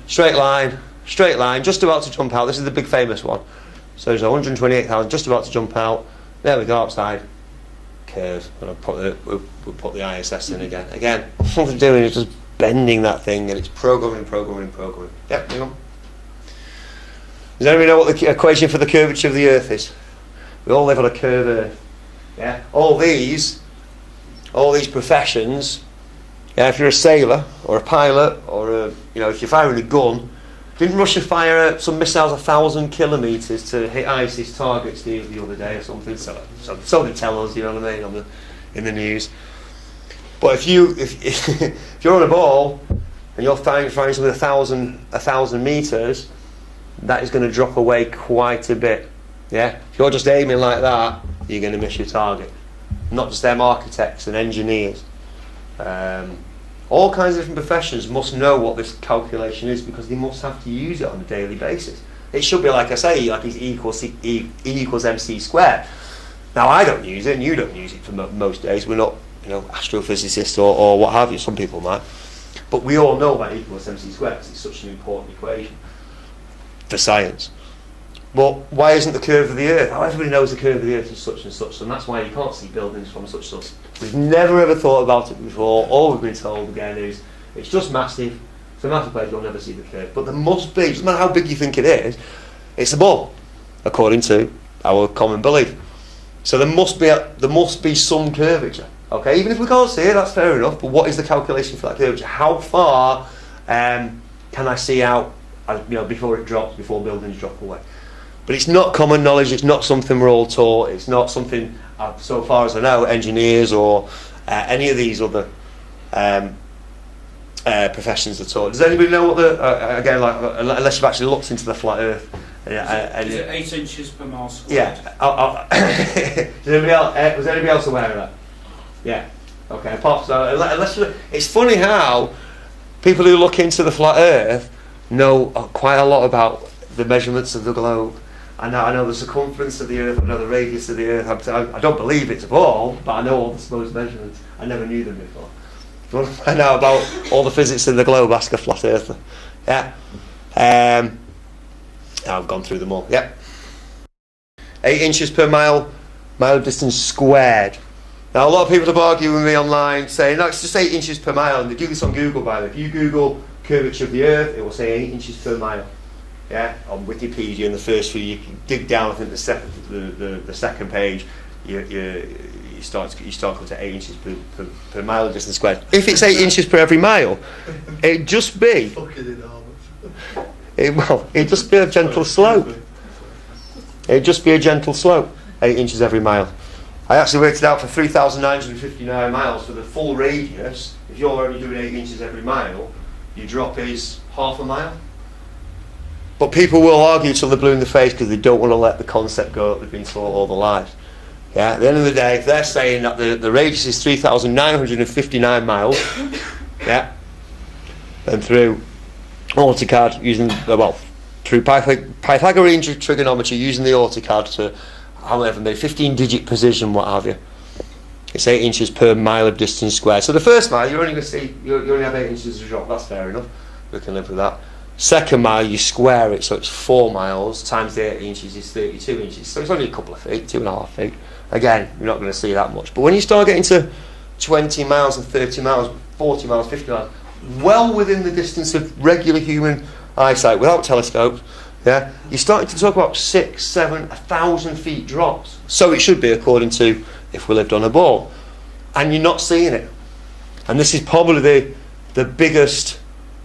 Straight line, just about to jump out. This is the big famous one. So there's 128,000, just about to jump out. There we go, outside. Curve. And we'll put the ISS in again. Again, all they're doing is just bending that thing, and it's programming. Yep, hang on. Does anybody know what the equation for the curvature of the Earth is? We all live on a curved Earth. Yeah. All these all these professions, yeah, if you're a sailor or a pilot or if you're firing a gun, didn't Russia fire some missiles 1,000 kilometres to hit ISIS targets the other day or something? So they tell us, you know what I mean, in the news. But if you're on a ball and you're firing something 1,000 metres, that is going to drop away quite a bit. Yeah, if you're just aiming like that, you're going to miss your target. Not just them architects and engineers. All kinds of different professions must know what this calculation is because they must have to use it on a daily basis. It should be like I say, like E equals MC squared. Now I don't use it, and you don't use it for most days. We're not, astrophysicists or what have you. Some people might, but we all know about E equals MC squared because it's such an important equation for science. But why isn't the curve of the Earth? Oh, everybody knows the curve of the Earth is such and such, and that's why you can't see buildings from such and such. We've never ever thought about it before. All we've been told again is it's just massive. It's a massive place. You'll never see the curve. But there must be. Doesn't matter how big you think it is. It's a ball, according to our common belief. So there must be some curvature. Okay, even if we can't see it, that's fair enough. But what is the calculation for that curvature? How far can I see out? Before it drops, before buildings drop away. But it's not common knowledge. It's not something we're all taught. It's not something, so far as I know, engineers or any of these other professions are taught. Does anybody know what unless you've actually looked into the flat Earth? Is it 8 inches per mile squared? Yeah. Was anybody else aware of that? Yeah. Okay. It's funny how people who look into the flat Earth know quite a lot about the measurements of the globe. I know the circumference of the Earth, I know the radius of the Earth. I don't believe it's a ball, but I know all the supposed measurements. I never knew them before. If you want to find out about all the physics of the globe, ask a flat earther. Yeah. I've gone through them all. Yeah. 8 inches per mile distance squared. Now a lot of people have argued with me online saying, no, it's just 8 inches per mile, and they do this on Google, by the way. If you Google curvature of the Earth, it will say 8 inches per mile. Yeah, on Wikipedia, in the first few, you can dig down. I think the second page, you start to 8 inches per mile distance squared. If it's 8 inches per every mile, it'd just be it'd just be a gentle slope. It'd just be a gentle slope, 8 inches every mile. I actually worked it out for 3,959 miles for the full radius. If you're only doing 8 inches every mile, your drop is half a mile. But people will argue till they're blue in the face because they don't want to let the concept go that they've been taught all their lives. Yeah, at the end of the day, if they're saying that the radius is 3,959 miles, yeah, and through AutoCAD using, through Pythagorean trigonometry using the AutoCAD to, however many, 15-digit precision, what have you, it's 8 inches per mile of distance squared. So the first mile, you're only going to see, you only have 8 inches of drop, that's fair enough, we can live with that. Second mile, you square it, so it's 4 miles times the 8 inches is 32 inches. So it's only a couple of feet, 2.5 feet. Again, you're not going to see that much. But when you start getting to 20 miles and 30 miles, 40 miles, 50 miles, well within the distance of regular human eyesight, without telescopes, yeah, you're starting to talk about 6, 7, 1,000 feet drops. So it should be, according to if we lived on a ball. And you're not seeing it. And this is probably the biggest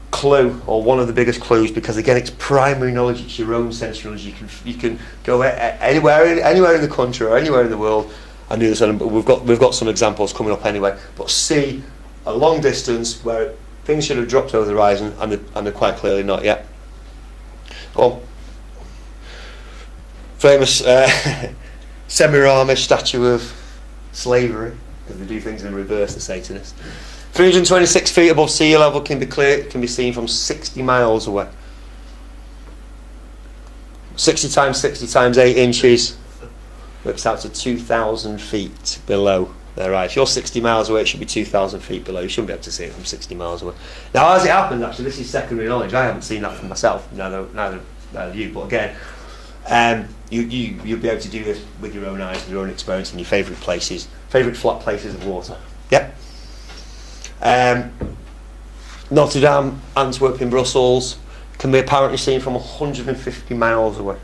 clue, or one of the biggest clues, because again it's primary knowledge, it's your own sensory knowledge. You can go anywhere in the country or anywhere in the world and do this, and we've got some examples coming up anyway, but see a long distance where things should have dropped over the horizon and they're quite clearly not yet. Well, famous Semiramis statue of slavery, because they do things in reverse, the Satanists. 326 feet above sea level can be seen from 60 miles away. 60 times 8 inches works out to 2,000 feet below their eyes. If you're 60 miles away, it should be 2,000 feet below. You shouldn't be able to see it from 60 miles away. Now, as it happens, actually, this is secondary knowledge. I haven't seen that for myself, neither have you. But again, you'll be able to do this with your own eyes, with your own experience in your favourite places, favourite flat places of water. Yep. Notre Dame, Antwerp in Brussels can be apparently seen from 150 miles away.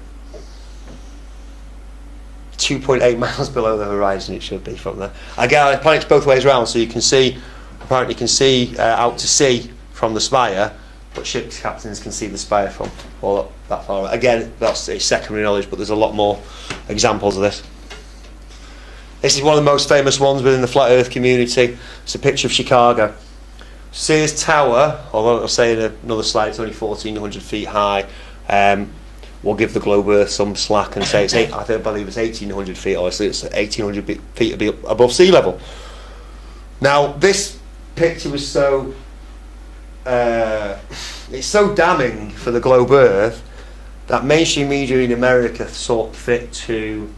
2.8 miles below the horizon. It should be from there. Again, the planet's both ways around, so you can see. Apparently, you can see out to sea from the spire, but ship captains can see the spire from all that far away. Again, that's it's secondary knowledge, but there's a lot more examples of this. This is one of the most famous ones within the flat Earth community. It's a picture of Chicago. Sears Tower, although I'll say in another slide, it's only 1,400 feet high. We'll give the globe Earth some slack and say I believe it's 1,800 feet. Obviously, it's 1,800 feet above sea level. Now, this picture was so it's so damning for the globe Earth that mainstream media in America thought fit to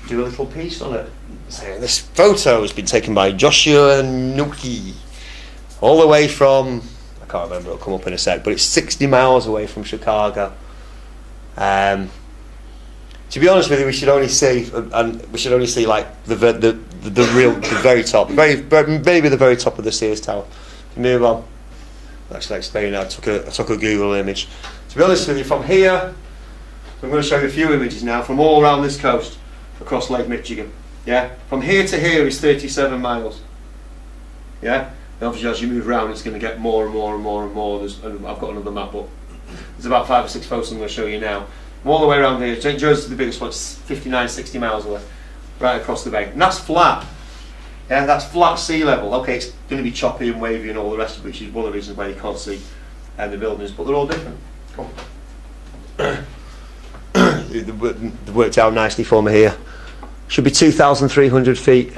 do a little piece on it, saying this photo has been taken by Joshua Nuki, all the way from, I can't remember, it'll come up in a sec, but it's 60 miles away from Chicago. To be honest with you, we should only see like the very top, maybe the very top of the Sears Tower. Move on. Actually, explain that. I took a Google image. To be honest with you, from here, I'm going to show you a few images now from all around this coast, across Lake Michigan. Yeah, from here to here is 37 miles. Yeah, and obviously as you move around, it's going to get more and more and more and more. And I've got another map up. There's about 5 or 6 photos I'm going to show you now. From all the way around here, St. Joe's is the biggest one. It's 59, 60 miles away, right across the bay, and that's flat. Yeah, that's flat sea level. Okay, it's going to be choppy and wavy and all the rest of it, which is one of the reasons why you can't see the buildings, but they're all different. Come on. They worked out nicely for me here. Should be 2,300 feet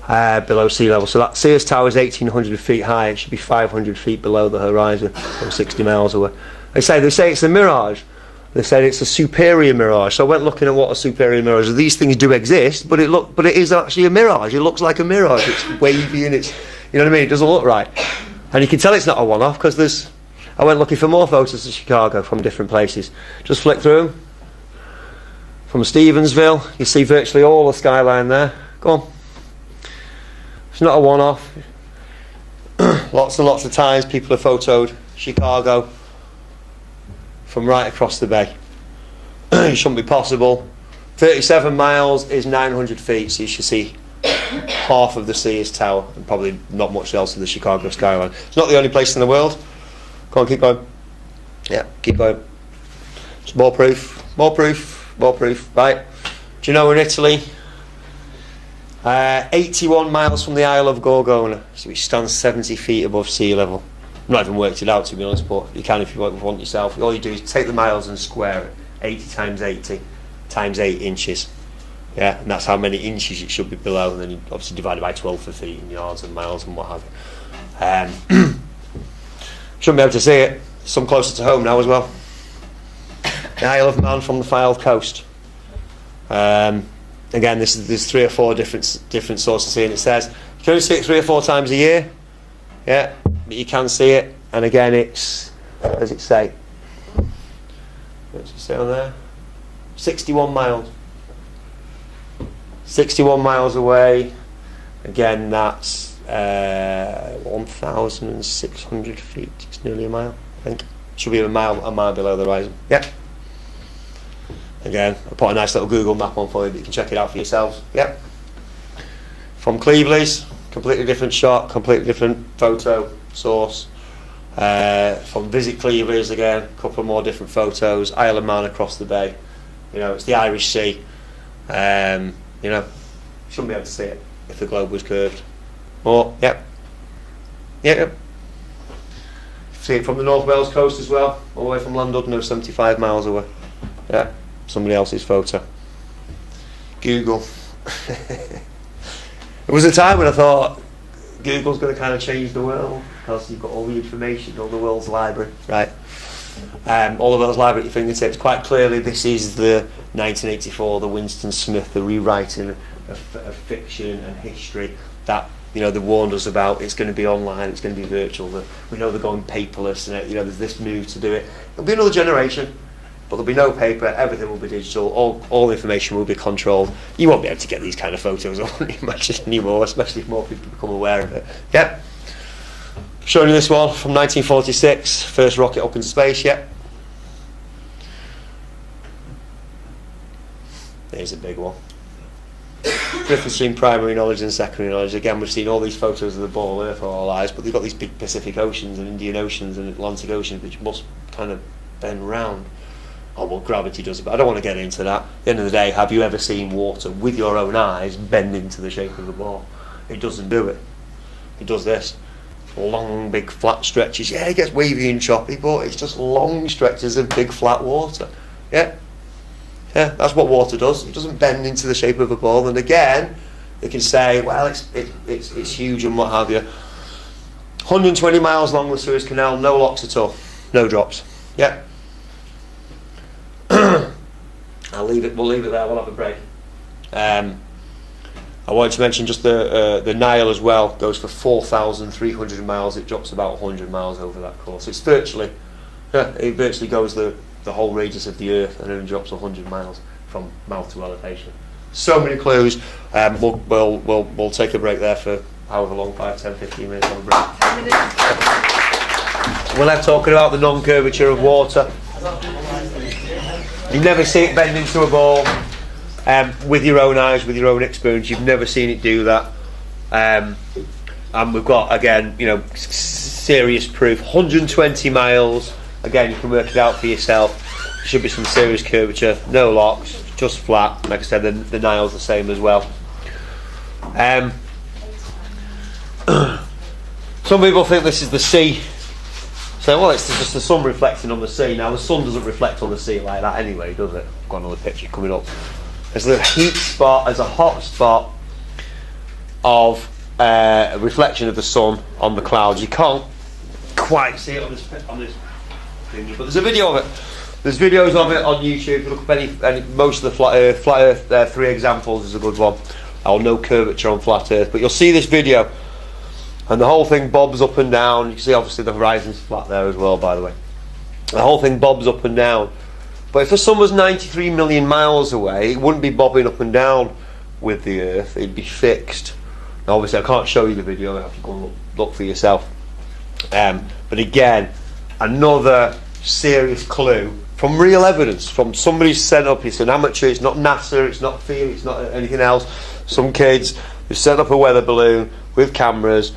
below sea level. So that Sears Tower is 1,800 feet high. It should be 500 feet below the horizon, from 60 miles away. They say it's a mirage. They said it's a superior mirage. So I went looking at what a superior mirage is. These things do exist, but it is actually a mirage. It looks like a mirage. It's wavy and it's, you know what I mean? It doesn't look right. And you can tell it's not a one-off because I went looking for more photos of Chicago from different places. Just flick through them. From Stevensville, you see virtually all the skyline there. Go on. It's not a one-off. Lots and lots of times people have photoed Chicago from right across the bay. It shouldn't be possible. 37 miles is 900 feet, so you should see half of the Sears Tower and probably not much else of the Chicago skyline. It's not the only place in the world. Go on, keep going. Yeah, keep going. It's more proof, more proof, more proof. Right. Do you know in Italy, 81 miles from the Isle of Gorgona, so it stands 70 feet above sea level. I've not even worked it out, to be honest, but you can if you want yourself. All you do is take the miles and square it. 80 times 80 times 8 inches. Yeah, and that's how many inches it should be below, and then you obviously divide it by 12 for feet and yards and miles and what have you. Shouldn't be able to see it. Some closer to home now as well. The Isle of Man from the Fylde coast. Again, there's 3 or 4 different sources here, and it says you can only see it 3 or 4 times a year. Yeah, but you can see it, and again, it's, what does it say? What does it say on there? 61 miles. 61 miles away. Again, that's 1,600 feet. It's nearly a mile, I think. Should be a mile below the horizon. Yeah. Again, I put a nice little Google map on for you, but you can check it out for yourselves. Yeah. From Cleveley's, completely different shot, completely different photo source. From Visit Cleveley's again, a couple more different photos. Isle of Man across the bay. You know, it's the Irish Sea. You know, shouldn't be able to see it if the globe was curved. Oh, yep. Yep. See it from the North Wales coast as well, all the way from Llandudno, 75 miles away. Yeah, somebody else's photo. Google. There was a time when I thought Google's going to kind of change the world because you've got all the information, all the world's library, right? All the world's library at your fingertips. Quite clearly, this is the 1984, the Winston Smith, the rewriting of fiction and history that, you know, they warned us about. It's going to be online, it's going to be virtual. We know they're going paperless, and you know, there's this move to do it. It'll be another generation, but there'll be no paper. Everything will be digital. All information will be controlled. You won't be able to get these kind of photos on images anymore, especially if more people become aware of it. Yep. Showing you this one from 1946, first rocket up into space. Yep. Here's a big one. Difference between primary knowledge and secondary knowledge. Again, we've seen all these photos of the ball Earth for our eyes, but they've got these big Pacific Oceans and Indian Oceans and Atlantic Oceans which must kind of bend round. Oh, well, gravity does it, but I don't want to get into that. At the end of the day, have you ever seen water with your own eyes bend into the shape of the ball? It doesn't do it. It does this. Long, big, flat stretches. Yeah, it gets wavy and choppy, but it's just long stretches of big, flat water. Yeah, that's what water does. It doesn't bend into the shape of a ball. And again, they can say, well, it's huge and what have you. 120 miles long, the Suez Canal, no locks at all, no drops. Yeah. We'll leave it there. We'll have a break. I wanted to mention just the Nile as well. Goes for 4,300 miles. It drops about 100 miles over that course. It's virtually, it virtually goes the whole radius of the Earth, and then drops 100 miles from mouth to elevation. So many clues. We'll take a break there for however long, 5, 10, 15 minutes on a break. 10 minutes. We're left talking about the non-curvature of water. You never see it bend into a ball with your own eyes, with your own experience. You've never seen it do that. And we've got, again, serious proof. 120 miles. Again, you can work it out for yourself. There should be some serious curvature. No locks, just flat. Like I said, the Nile's the same as well. Some people think this is the sea. So, well, it's just the sun reflecting on the sea. Now, the sun doesn't reflect on the sea like that anyway, does it? I've got another picture coming up. There's a heat spot, there's a hot spot of reflection of the sun on the clouds. You can't quite see it on this thing, but there's a video of it. There's videos of it on YouTube. If you look up most of the flat Earth 3 examples is a good one. Or no curvature on flat Earth, but you'll see this video. And the whole thing bobs up and down. You can see obviously the horizon's flat there as well, by the way. The whole thing bobs up and down. But if the sun was 93 million miles away, it wouldn't be bobbing up and down with the Earth. It'd be fixed. Now, obviously, I can't show you the video. You have to go and look for yourself. But again, another serious clue from real evidence, from somebody set up. It's an amateur. It's not NASA. It's not field. It's not anything else. Some kids who set up a weather balloon with cameras,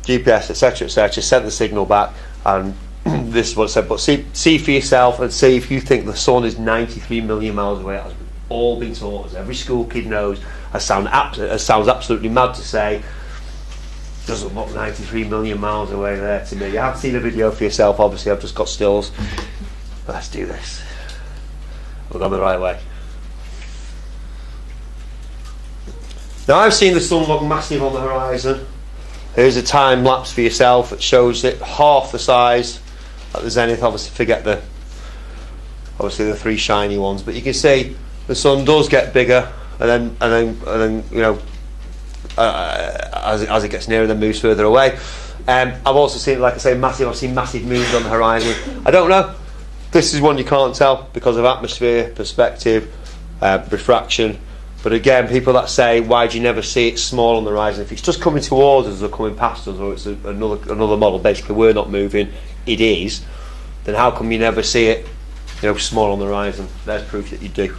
GPS, etc., sent the signal back, and this is what it said. But see for yourself and see if you think the sun is 93 million miles away. As we've all been taught, as every school kid knows, sounds absolutely mad to say. Doesn't look 93 million miles away there to me. You haven't seen a video for yourself, obviously. I've just got stills. Let's do this. We've gone the right way. Now, I've seen the sun look massive on the horizon. Here's a time lapse for yourself that shows it half the size at the zenith. Obviously, forget the 3 shiny ones, but you can see the sun does get bigger, and then as it gets nearer, then moves further away. I've also seen, like I say, massive. I've seen massive moons on the horizon. I don't know. This is one you can't tell because of atmosphere, perspective, refraction. But again, people that say, why do you never see it small on the horizon? If it's just coming towards us or coming past us, or it's another model, basically we're not moving, it is, then how come you never see it small on the horizon? There's proof that you do.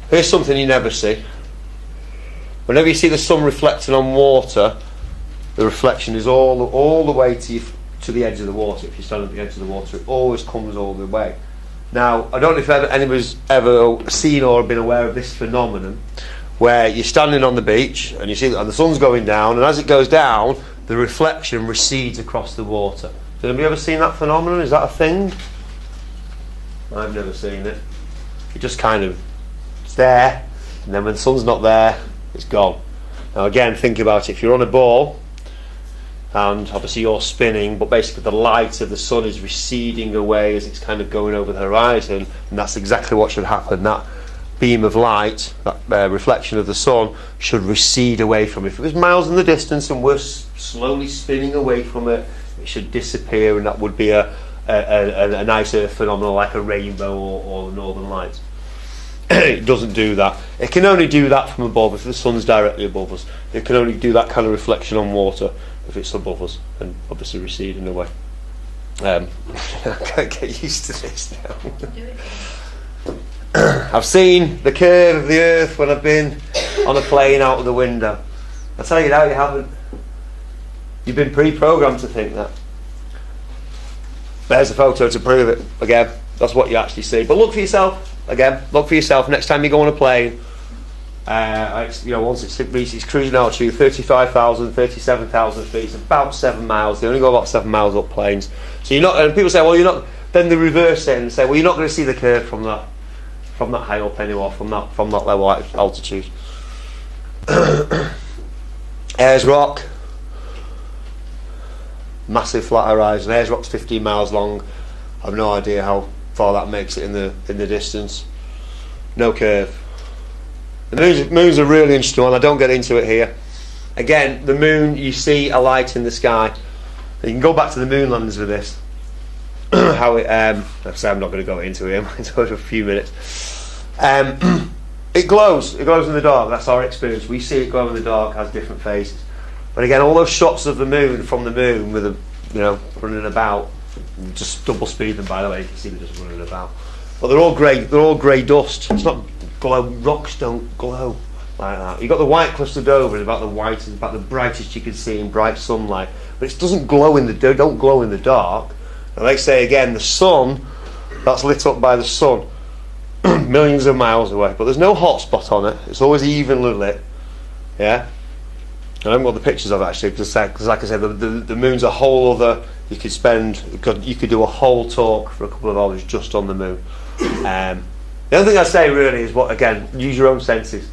Here's something you never see. Whenever you see the sun reflecting on water, the reflection is all the way to the edge of the water. If you stand at the edge of the water, it always comes all the way. Now, I don't know if anybody's ever seen or been aware of this phenomenon, where you're standing on the beach and you see and the sun's going down, and as it goes down, the reflection recedes across the water. Has anybody ever seen that phenomenon? Is that a thing? I've never seen it. It just kind of, it's there, and then when the sun's not there, it's gone. Now again, think about it. If you're on a ball, and obviously you're spinning, but basically the light of the sun is receding away as it's kind of going over the horizon, and that's exactly what should happen. That beam of light, that reflection of the sun, should recede away from it. If it was miles in the distance and we're slowly spinning away from it, it should disappear, and that would be a nice Earth phenomenon like a rainbow or the northern lights. It doesn't do that. It can only do that from above. If the sun's directly above us, it can only do that kind of reflection on water if it's above us and obviously receding away. I can't get used to this now. I've seen the curve of the earth when I've been on a plane out of the window. I tell you now, you haven't. You've been pre-programmed to think that. There's a photo to prove it. Again, that's what you actually see. But look for yourself. Again, look for yourself. Next time you go on a plane, once it's reached its cruising altitude, 35,000, 37,000 feet, it's about 7 miles. They only go about 7 miles up planes. So you're not. And people say, well, you're not. Then they reverse it and say, well, you're not going to see the curve from that high up anymore, from that level altitude. Ayers Rock, massive flat horizon. Ayers Rock's 15 miles long. I've no idea how far that makes it in the distance. No curve. The moon's a really interesting one. I don't get into it here. Again, the moon, you see a light in the sky. You can go back to the moon landings with this. How it I'm not going to go into it. It's over a few minutes. It glows in the dark. That's our experience. We see it glow in the dark, has different phases. But again, all those shots of the moon from the moon with running about, just double speed them, by the way, you can see them just running about. But they're all grey dust. It's not glow. Rocks don't glow like that. You've got the white cliffs of Dover, about the brightest you can see in bright sunlight. But it doesn't glow don't glow in the dark. And they say again, the sun, that's lit up by the sun, millions of miles away. But there's no hot spot on it. It's always evenly lit. Yeah. I haven't got the pictures of it actually, because like I said, the moon's a whole other. You could do a whole talk for a couple of hours just on the moon. The other thing I say really is use your own senses.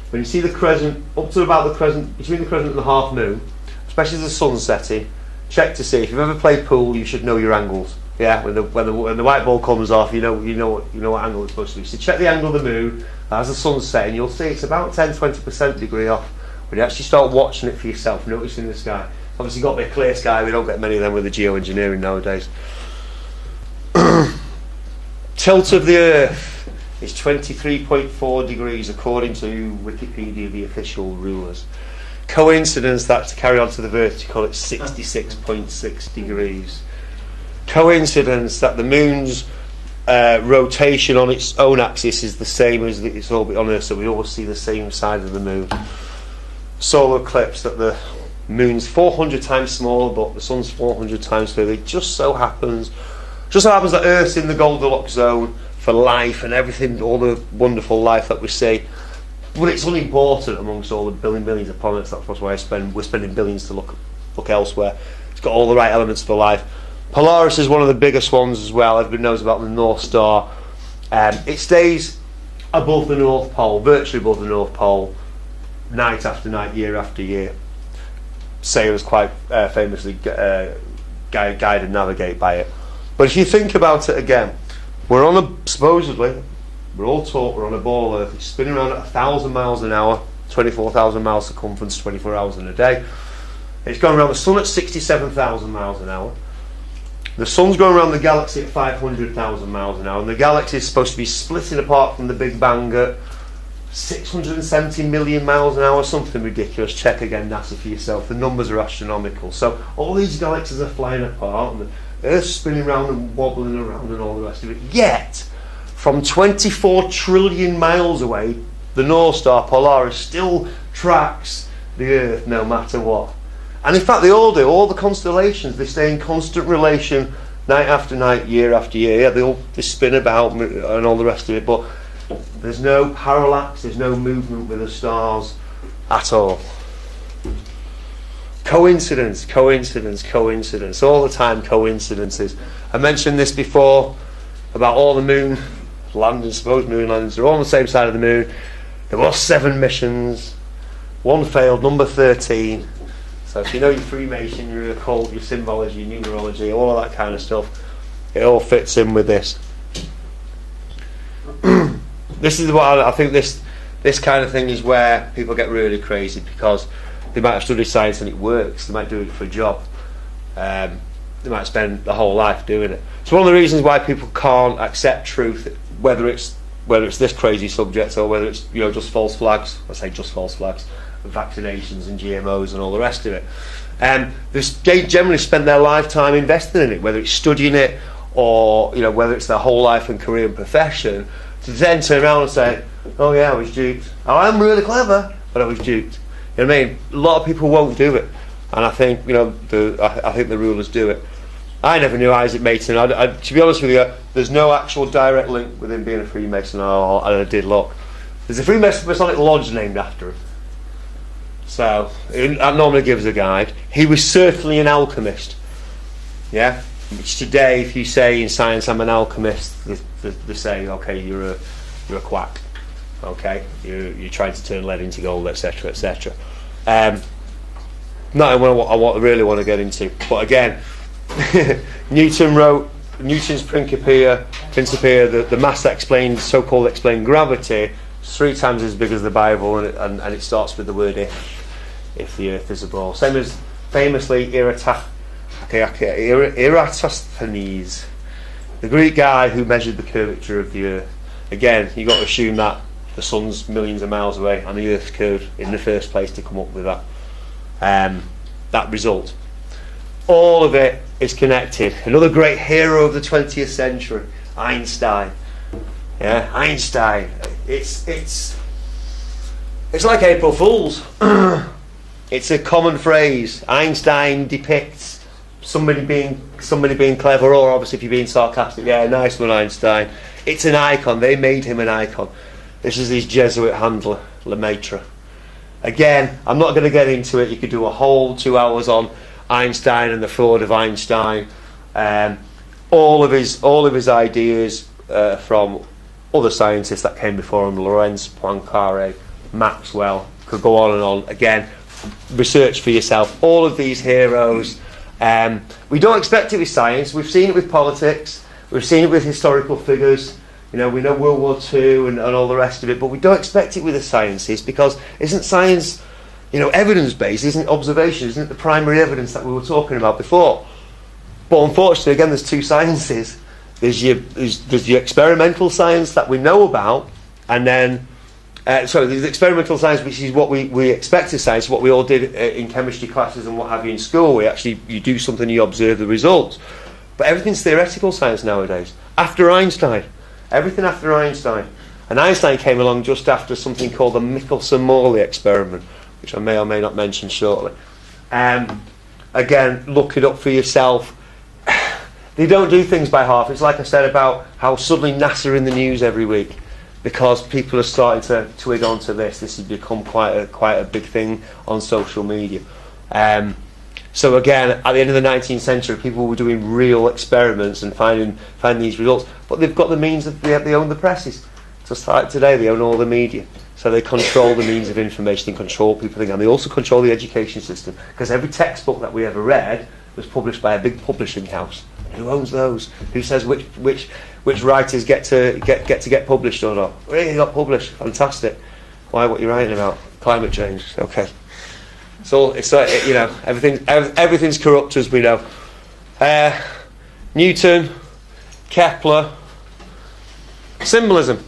When you see the crescent, up to about the crescent, between the crescent and the half moon, especially as the sun's setting, check to see. If you've ever played pool, you should know your angles. Yeah, when the white ball comes off, you know what angle it's supposed to be. So check the angle of the moon as the sun's setting. You'll see it's about 10-20% degree off. When you actually start watching it for yourself, noticing the sky. Obviously, got to be a clear sky. We don't get many of them with the geoengineering nowadays. Tilt of the Earth is 23.4 degrees according to Wikipedia, the official rulers. Coincidence that to carry on to the vertical, it's 66.6 degrees. Coincidence that the moon's rotation on its own axis is the same as its orbit on Earth, so we always see the same side of the moon. Solar eclipse that the moon's 400 times smaller, but the sun's 400 times bigger. It just so happens that Earth's in the Goldilocks zone for life and everything, all the wonderful life that we see. But it's unimportant amongst all the billions of planets. That's why we're spending billions to look elsewhere. It's got all the right elements for life. Polaris is one of the biggest ones as well. Everybody knows about the North Star. It stays above the North Pole, virtually above the North Pole, night after night, year after year. Sailors quite famously guide and navigate by it. But if you think about it again, we're all taught we're on a ball Earth. It's spinning around at 1,000 miles an hour, 24,000 miles circumference, 24 hours in a day. It's going around the sun at 67,000 miles an hour. The sun's going around the galaxy at 500,000 miles an hour, and the galaxy is supposed to be splitting apart from the Big Bang at 670 million miles an hour, something ridiculous. Check again, NASA, for yourself. The numbers are astronomical. So all these galaxies are flying apart, and the Earth's spinning around and wobbling around and all the rest of it. Yet, from 24 trillion miles away, the North Star, Polaris, still tracks the Earth no matter what. And in fact, they all do. All the constellations, they stay in constant relation night after night, year after year. Yeah, they spin about and all the rest of it, but there's no parallax, there's no movement with the stars at all. Coincidence. All the time, coincidences. I mentioned this before about all the moon landings, supposed moon landings. They're all on the same side of the moon. There were 7 missions. 1 failed, number 13. So if you know your Freemason, your occult, your symbology, numerology, all of that kind of stuff, it all fits in with this. This is what I think. This kind of thing is where people get really crazy, because they might have studied science and it works. They might do it for a job. They might spend their whole life doing it. It's one of the reasons why people can't accept truth, whether it's this crazy subject or whether it's just false flags. I say just false flags, vaccinations and GMOs and all the rest of it. They generally spent their lifetime investing in it, whether it's studying it or whether it's their whole life and career and profession, to then turn around and say, oh yeah, I was duped. Oh, I'm really clever, but I was duped. You know what I mean? A lot of people won't do it, and I think I think the rulers do it. I never knew Isaac Mason. To be honest with you, there's no actual direct link with him being a Freemason. And I did look. There's a Freemasonic lodge named after him. So that normally gives a guide. He was certainly an alchemist. Yeah. Which today, if you say in science I'm an alchemist, they say, okay, you're a quack. Okay, you're trying to turn lead into gold, etc., etc. Not what I really want to get into. But again, Newton wrote Newton's Principia, the mass that explained, so-called explained gravity. It's 3 times as big as the Bible, and it starts with the word if the earth is a ball. Same as famously Eratosthenes, the Greek guy who measured the curvature of the earth. Again, you've got to assume that the sun's millions of miles away and the earth's curved in the first place to come up with that result. All of it is connected. Another great hero of the 20th century, Einstein. Yeah, Einstein. It's like April Fool's. It's a common phrase. Einstein depicts somebody being clever, or obviously if you're being sarcastic, yeah, nice one, Einstein. It's an icon. They made him an icon. This is his Jesuit handler, Lemaitre. Again, I'm not going to get into it. You could do a whole 2 hours on Einstein and the fraud of Einstein. All of his ideas from other scientists that came before him, Lorentz, Poincaré, Maxwell, could go on and on. Again, research for yourself. All of these heroes. We don't expect it with science. We've seen it with politics. We've seen it with historical figures. We know World War II and all the rest of it, but we don't expect it with the sciences, because isn't science, evidence-based? Isn't it observation? Isn't it the primary evidence that we were talking about before? But unfortunately, again, there's 2 sciences. There's your experimental science that we know about, and then there's experimental science, which is what we expect as science, what we all did in chemistry classes and what have you in school. You do something, you observe the results. But everything's theoretical science nowadays. After Einstein. Everything after Einstein. And Einstein came along just after something called the Michelson-Morley experiment, which I may or may not mention shortly. Again, look it up for yourself. They don't do things by half. It's like I said about how suddenly NASA are in the news every week, because people are starting to twig onto this. This has become quite a big thing on social media. So again, at the end of the 19th century, people were doing real experiments and finding these results. But they've got the means of they own the presses. Just like today, they own all the media. So they control the means of information, they control people, and they also control the education system. Because every textbook that we ever read was published by a big publishing house. Who owns those? Who says which writers get to get published or not? Really got published. Fantastic. Why? What you're writing about? Climate change. Okay. So it's everything's corrupt, as we know. Newton, Kepler, symbolism.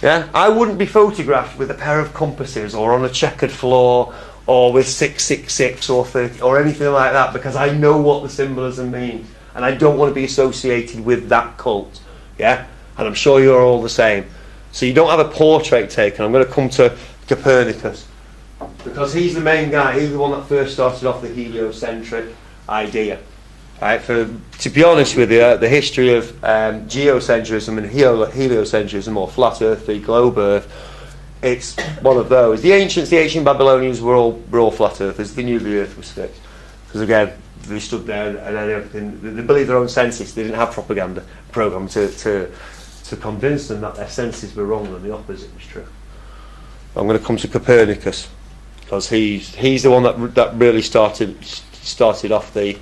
Yeah, I wouldn't be photographed with a pair of compasses or on a checkered floor or with 666 or 30 or anything like that, because I know what the symbolism means, and I don't want to be associated with that cult. Yeah, and I'm sure you're all the same. So you don't have a portrait taken. I'm going to come to Copernicus, because he's the main guy. He's the one that first started off the heliocentric idea. Right? To be honest with you, the history of geocentrism and heliocentrism, or flat Earth v globe Earth, it's one of those. The ancient Babylonians were all flat Earthers. They knew the Earth was fixed, because again, they stood there and everything. They believed their own senses. They didn't have propaganda program to convince them that their senses were wrong and the opposite was true. I'm going to come to Copernicus, because he's the one that really started off the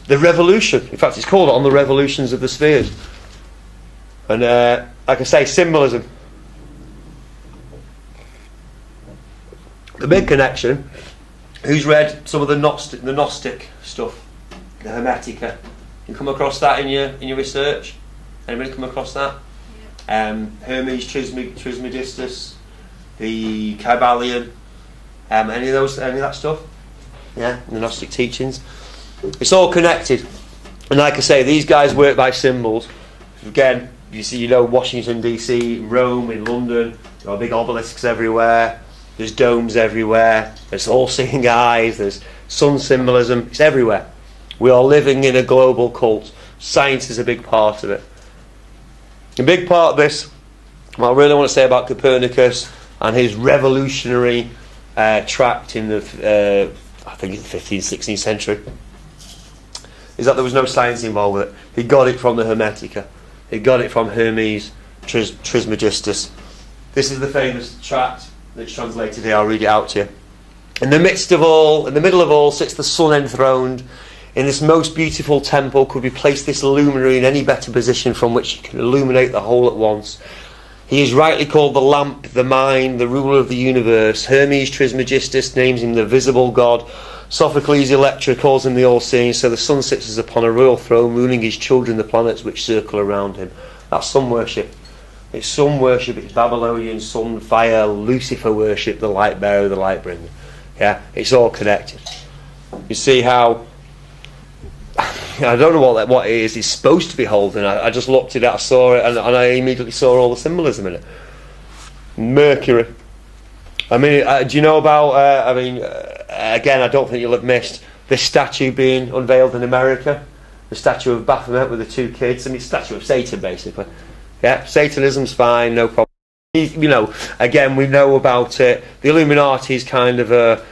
revolution. In fact, it's called On the Revolutions of the Spheres. And like I say, symbolism. The big connection. Who's read some of the Gnostic stuff, the Hermetica? You come across that in your research? Anybody come across that? Yeah. Hermes Trismegistus, the Kybalion, Any of that stuff? Yeah, the Gnostic teachings. It's all connected. And like I say, these guys work by symbols. Again, you see, Washington DC, Rome, in London, there are big obelisks everywhere. There's domes everywhere. There's all-seeing eyes. There's sun symbolism. It's everywhere. We are living in a global cult. Science is a big part of it. A big part of this, what I really want to say about Copernicus and his revolutionary tract in the, I think it's the 15th, 16th century, is that there was no science involved with it. He got it from the Hermetica. He got it from Hermes Trismegistus. This is the famous tract that's translated here. I'll read it out to you. In the middle of all, sits the sun enthroned. In this most beautiful temple could be placed this luminary in any better position from which he can illuminate the whole at once. He is rightly called the lamp, the mind, the ruler of the universe. Hermes Trismegistus names him the visible god. Sophocles Electra calls him the all-seeing. So the sun sits as upon a royal throne, ruling his children, the planets which circle around him. That's sun worship. It's sun worship. It's Babylonian sun, fire, Lucifer worship, the light bearer, the light bringer. Yeah, it's all connected. You see how, I don't know what it is. It's supposed to be holding. I just looked at it, I saw it, and I immediately saw all the symbolism in it. Mercury. I mean, do you know about? Again, I don't think you'll have missed this statue being unveiled in America. The statue of Baphomet with the two kids. I mean, statue of Satan, basically. Yeah, Satanism's fine, no problem. Again, we know about it. The Illuminati is kind of a.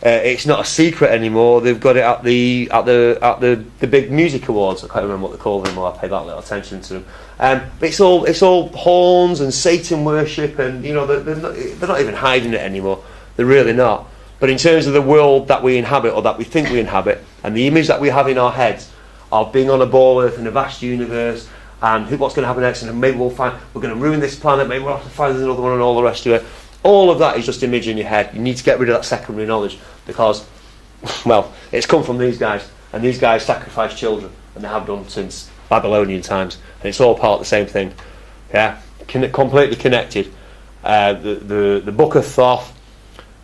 It's not a secret anymore. They've got it at the big music awards. I can't remember what they call them, or I pay that little attention to them. But it's all horns and Satan worship, and they're not even hiding it anymore. They're really not. But in terms of the world that we inhabit, or that we think we inhabit, and the image that we have in our heads of being on a ball earth in a vast universe, and what's going to happen next, and maybe we're going to ruin this planet, maybe we'll have to find another one, and all the rest of it. All of that is just image in your head. You need to get rid of that secondary knowledge, because, well, it's come from these guys, and these guys sacrifice children, and they have done since Babylonian times, and it's all part of the same thing. Yeah, completely connected. The Book of Thoth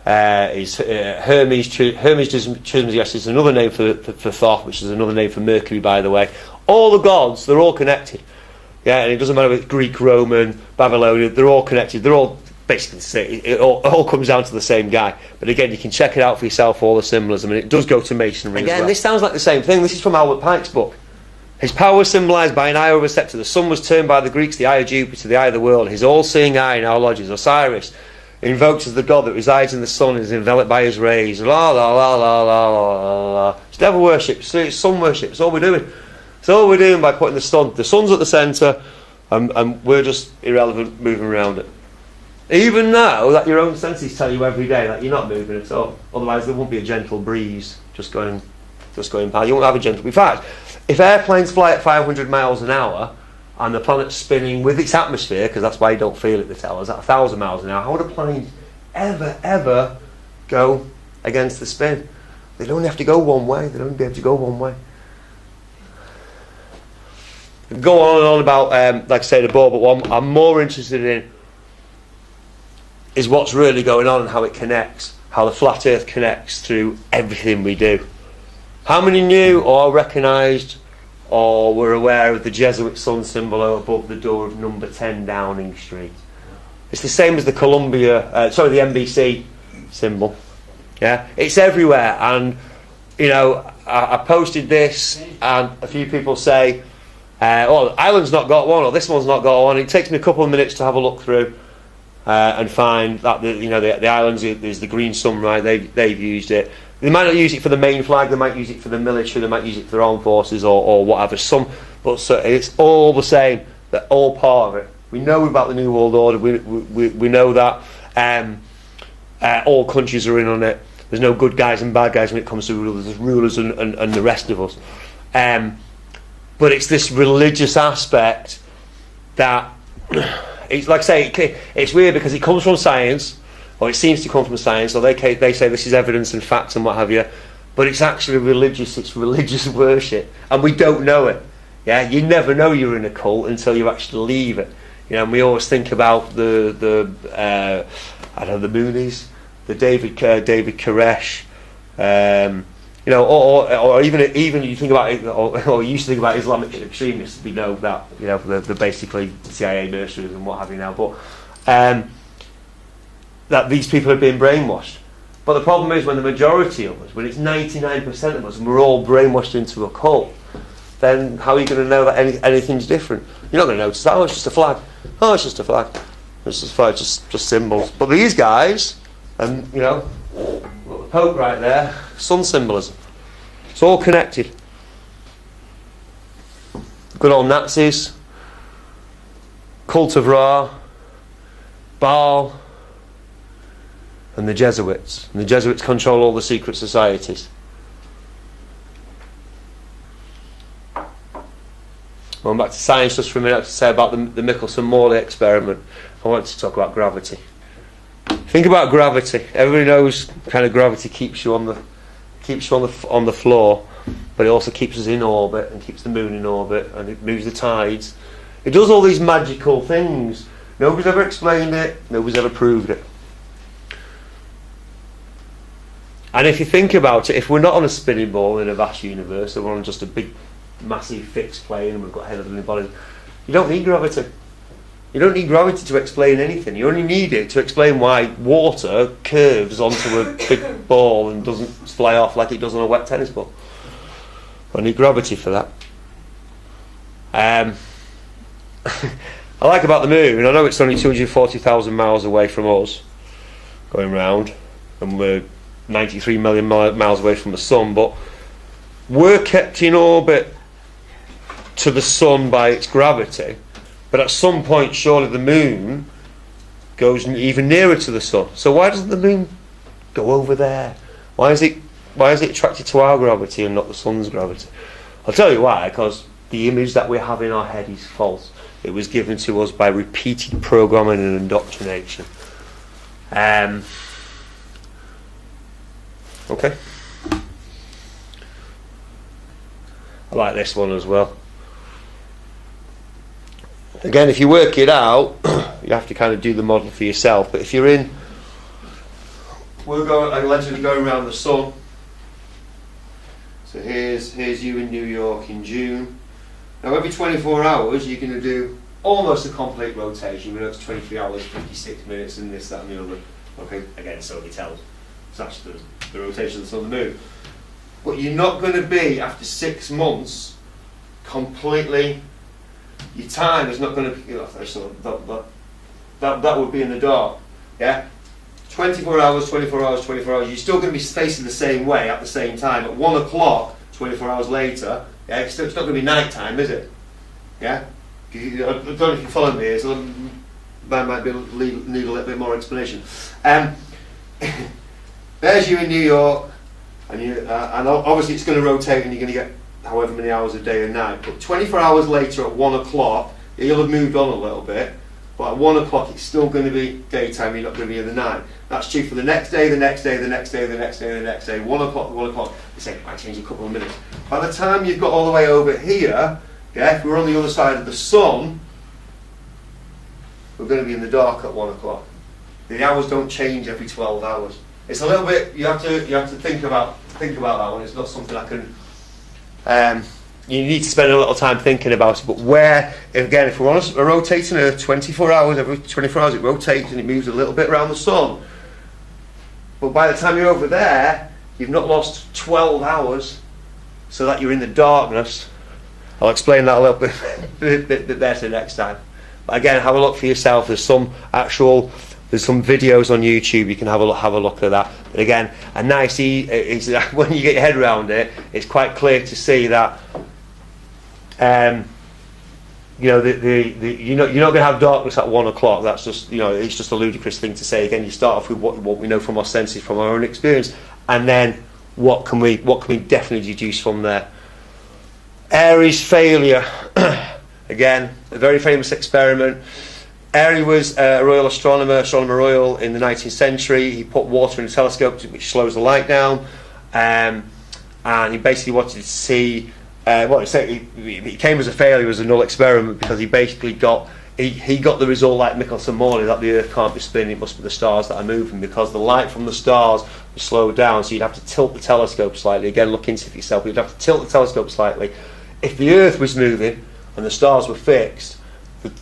is Hermes Trismegistus is another name for Thoth, which is another name for Mercury, by the way. All the gods, they're all connected. Yeah, and it doesn't matter if it's Greek, Roman, Babylonian, they're all connected. They're all basically the same. It all comes down to the same guy. But again, you can check it out for yourself, all the symbolism, and it does go to masonry as well. This sounds like the same thing. This is from Albert Pike's book. His power was symbolised by an eye over a sceptre. The sun was termed by the Greeks the eye of Jupiter, the eye of the world. His all-seeing eye in our lodges, Osiris, invoked as the god that resides in the sun and is enveloped by his rays. La la la la la la la. It's devil worship. It's sun worship. It's all we're doing. It's all we're doing by putting the sun. The sun's at the centre, and we're just irrelevant, moving around it. Even though that your own senses tell you every day that you're not moving at all. Otherwise, there won't be a gentle breeze just going by. You won't have a gentle. In fact, if airplanes fly at 500 miles an hour and the planet's spinning with its atmosphere, because that's why you don't feel it, they tell us, at 1,000 miles an hour, how would a plane ever go against the spin? They'd only have to go one way. They'd only be able to go one way. Go on and on about, like I said, the ball, but what I'm more interested in is what's really going on and how it connects, how the flat earth connects through everything we do. How many knew or recognised or were aware of the Jesuit sun symbol above the door of number 10 Downing Street? It's the same as the the NBC symbol. Yeah, it's everywhere. And I posted this, and a few people say, Ireland's not got one, or this one's not got one. It takes me a couple of minutes to have a look through and find that the islands is the green sun, right? They've used it. They might not use it for the main flag. They might use it for the military. They might use it for their armed forces or whatever. But it's all the same. They're all part of it. We know about the New World Order. We know that all countries are in on it. There's no good guys and bad guys when it comes to rulers. There's rulers and the rest of us. But it's this religious aspect that, it's like I say, it's weird because it comes from science, or it seems to come from science, or they say this is evidence and fact and what have you, but it's actually religious. It's religious worship, and we don't know it. Yeah, you never know you're in a cult until you actually leave it. And we always think about the Moonies, the David Koresh, you know, or even you think about it, or you used to think about Islamic extremists. We know that, you know, they're basically CIA mercenaries and what have you now. But that these people have been brainwashed. But the problem is when the majority of us, when it's 99% of us, and we're all brainwashed into a cult, then how are you going to know that anything's different? You're not going to notice that. Oh, it's just a flag. Oh, it's just a flag. It's just a flag, just symbols. But these guys, and you know, the Pope right there, sun symbolism. It's all connected. Good old Nazis, cult of Ra, Baal, and the Jesuits. And the Jesuits control all the secret societies. Going back to science just for a minute to say about the Michelson-Morley experiment. I want to talk about gravity. Think about gravity. Everybody knows kind of gravity keeps you on the floor, but it also keeps us in orbit and keeps the moon in orbit, and it moves the tides. It does all these magical things. Nobody's ever explained it. Nobody's ever proved it. And if you think about it, if we're not on a spinning ball in a vast universe, and we're on just a big, massive fixed plane, and we've got heavenly bodies, you don't need gravity. You don't need gravity to explain anything. You only need it to explain why water curves onto a big ball and doesn't fly off like it does on a wet tennis ball. I need gravity for that. I like about the moon, I know it's only 240,000 miles away from us, going round, and we're 93 million miles away from the sun, but we're kept in orbit to the sun by its gravity. But at some point, surely the moon goes even nearer to the sun. So why doesn't the moon go over there? Why is it attracted to our gravity and not the sun's gravity? I'll tell you why. Because the image that we have in our head is false. It was given to us by repeated programming and indoctrination. Okay. I like this one as well. Again, if you work it out, you have to kind of do the model for yourself. But if you're in, I'm allegedly going around the sun. So here's you in New York in June. Now every 24 hours you're going to do almost a complete rotation. We know it's 23 hours, 56 minutes, and this, that, and the other. Okay, again, so it tells. It's actually the rotation of the sun and the moon. But you're not going to be, after 6 months, completely. Your time is not going to be. That would be in the dark. Yeah? 24 hours, 24 hours, 24 hours. You're still going to be facing the same way at the same time. At 1 o'clock, 24 hours later, yeah, it's not going to be night time, is it? Yeah? I don't know if you follow me here, so that might need a little bit more explanation. There's you in New York, and obviously it's going to rotate, and you're going to get however many hours a day and night. But 24 hours later at 1 o'clock, you'll have moved on a little bit, but at 1 o'clock it's still going to be daytime, you're not going to be in the night. That's true for the next day, the next day, the next day, the next day, the next day. 1 o'clock, they say it might change a couple of minutes. By the time you've got all the way over here, yeah, if we're on the other side of the sun, we're going to be in the dark at 1 o'clock. The hours don't change every 12 hours. It's a little bit, you have to think about that one. It's not something I can. You need to spend a little time thinking about it. But if we're on a rotating Earth, 24 hours, every 24 hours it rotates and it moves a little bit around the sun. But by the time you're over there, you've not lost 12 hours, so that you're in the darkness. I'll explain that a little bit better next time. But again, have a look for yourself. There's some videos on YouTube. You can have a look at that. But again, when you get your head around it, it's quite clear to see that you're not going to have darkness at 1 o'clock. That's just it's just a ludicrous thing to say. Again, you start off with what we know from our senses, from our own experience, and then what can we definitely deduce from there. Airy's failure. Again, a very famous experiment. Airy was a royal astronomer royal in the 19th century. He put water in a telescope which slows the light down, and he basically wanted to see. It came as a failure, as a null experiment, because he basically got he got the result like Michelson Morley that the Earth can't be spinning, it must be the stars that are moving, because the light from the stars was slowed down, so you'd have to tilt the telescope slightly. Again, look into it yourself, you'd have to tilt the telescope slightly. If the Earth was moving and the stars were fixed,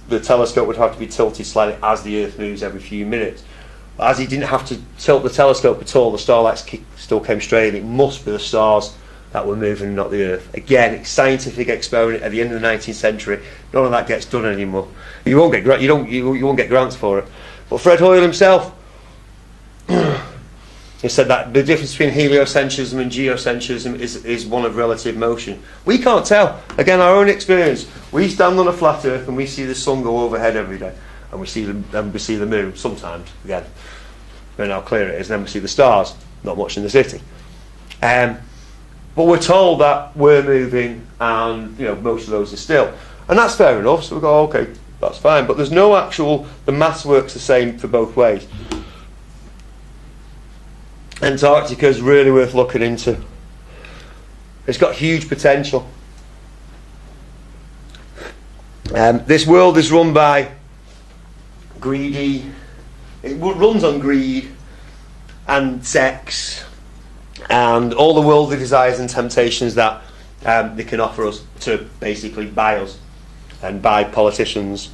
the telescope would have to be tilted slightly as the Earth moves every few minutes. But as he didn't have to tilt the telescope at all, the starlight still came straight in. It must be the stars that were moving, not the Earth. Again, it's a scientific experiment at the end of the 19th century. None of that gets done anymore. You won't get you won't get grants for it. But Fred Hoyle himself, he said that the difference between heliocentrism and geocentrism is one of relative motion. We can't tell. Again, our own experience. We stand on a flat Earth and we see the sun go overhead every day, and we see the moon sometimes. Again, depending how clear it is, and then we see the stars. Not much in the city. But we're told that we're moving, and most of those are still, and that's fair enough. So we go, okay, that's fine. But there's no actual. The maths works the same for both ways. Antarctica is really worth looking into. It's got huge potential. This world is run by greedy. It runs on greed and sex and all the worldly desires and temptations that they can offer us to basically buy us and buy politicians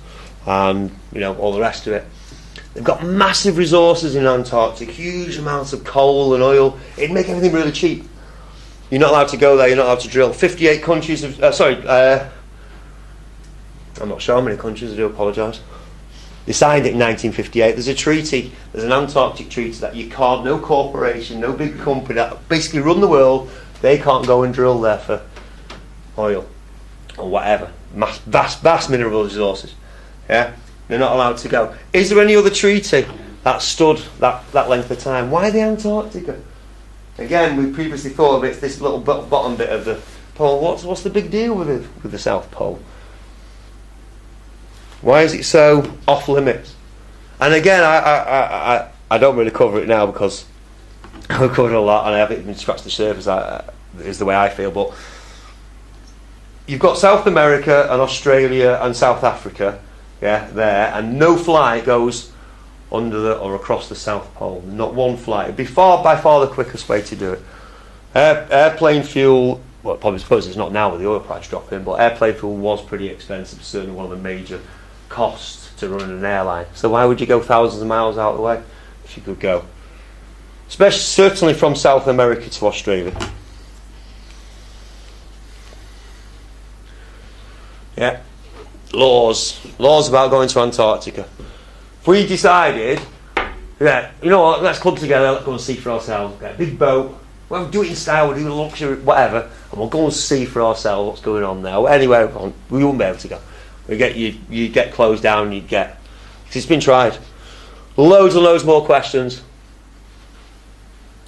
and all the rest of it. They've got massive resources in Antarctica, huge amounts of coal and oil. It'd make everything really cheap. You're not allowed to go there, you're not allowed to drill. 58 countries I'm not sure how many countries, I do apologise. They signed it in 1958. There's a treaty, there's an Antarctic treaty that you can't, no corporation, no big company that basically run the world, they can't go and drill there for oil or whatever. Vast mineral resources. Yeah? They're not allowed to go. Is there any other treaty that stood that length of time? Why the Antarctica? Again, we previously thought of it, this little bottom bit of the pole. What's the big deal with the South Pole? Why is it so off limits? And again, I don't really cover it now because I've covered a lot and I haven't even scratched the surface. Is the way I feel. But you've got South America and Australia and South Africa. Yeah, there, and no flight goes under or across the South Pole. Not one flight. It'd be by far the quickest way to do it. Airplane fuel, well, probably suppose it's not now with the oil price dropping, but airplane fuel was pretty expensive. Certainly one of the major costs to run an airline. So why would you go thousands of miles out of the way if you could go? Certainly from South America to Australia. Yeah. Laws about going to Antarctica. If we decided, you know what, let's club together, let's go and see for ourselves, get a big boat, we'll do it in style, we'll do the luxury, whatever, and we'll go and see for ourselves what's going on there. Anyway, we wouldn't be able to go. You get closed down, because it's been tried. Loads and loads more questions.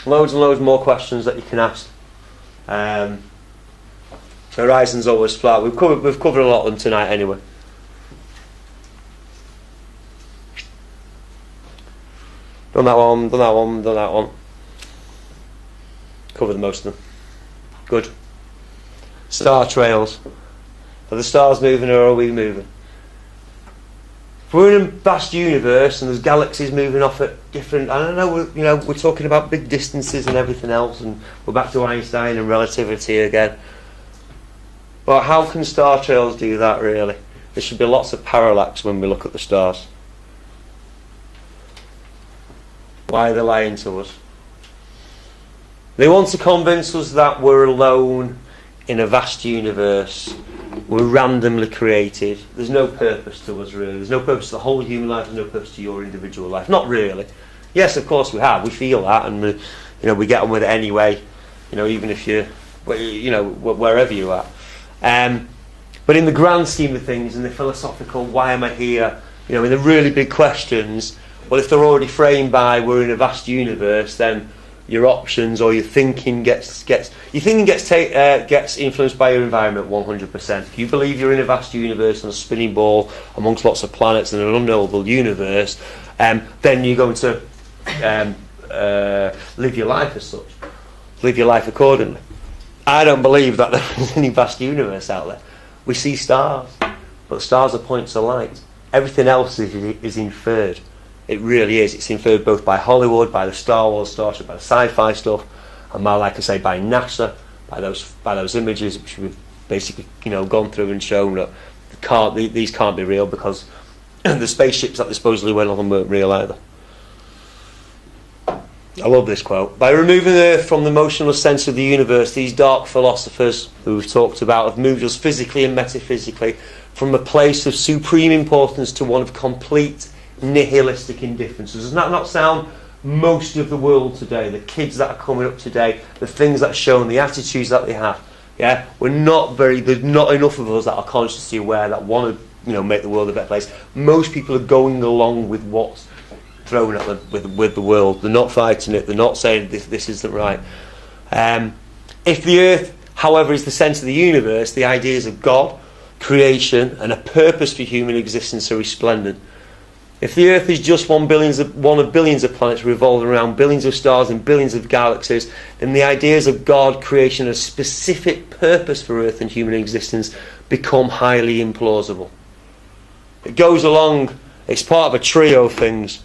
Loads and loads more questions that you can ask. Horizon's always flat. We've covered a lot of them tonight anyway. Done that one. Covered most of them. Good. Star trails. Are the stars moving or are we moving? If we're in a vast universe and there's galaxies moving off at different, I don't know, we're talking about big distances and everything else, and we're back to Einstein and relativity again. But how can star trails do that really? There should be lots of parallax when we look at the stars. Why are they lying to us? They want to convince us that we're alone in a vast universe. We're randomly created. There's no purpose to us really. There's no purpose to the whole human life. There's no purpose to your individual life. Not really. Yes, of course we have. We feel that, and we get on with it anyway. Even if wherever you're at. But in the grand scheme of things, in the philosophical, why am I here? In the really big questions. Well, if they're already framed by we're in a vast universe, then your options or your thinking gets influenced by your environment 100%. If you believe you're in a vast universe and a spinning ball amongst lots of planets in an unknowable universe, then you're going to live your life as such. Live your life accordingly. I don't believe that there is any vast universe out there. We see stars, but stars are points of light. Everything else is inferred. It really is. It's inferred both by Hollywood, by the Star Wars stuff, by the sci-fi stuff, and by, like I say, by NASA, by those images which we've basically, gone through and shown that these can't be real, because the spaceships that they supposedly went on weren't real either. I love this quote. By removing Earth from the motionless centre of the universe, these dark philosophers who we've talked about have moved us physically and metaphysically from a place of supreme importance to one of complete nihilistic indifference. Does that not sound most of the world today? The kids that are coming up today, the things that are shown, the attitudes that they have. Yeah, there's not enough of us that are consciously aware that want to, make the world a better place. Most people are going along with what's thrown at them with the world. They're not fighting it. They're not saying this isn't right. If the Earth, however, is the centre of the universe, the ideas of God, creation, and a purpose for human existence are resplendent. If the Earth is just one of billions of planets revolving around billions of stars and billions of galaxies, then the ideas of God, creation, and a specific purpose for Earth and human existence become highly implausible. It goes along, it's part of a trio of things,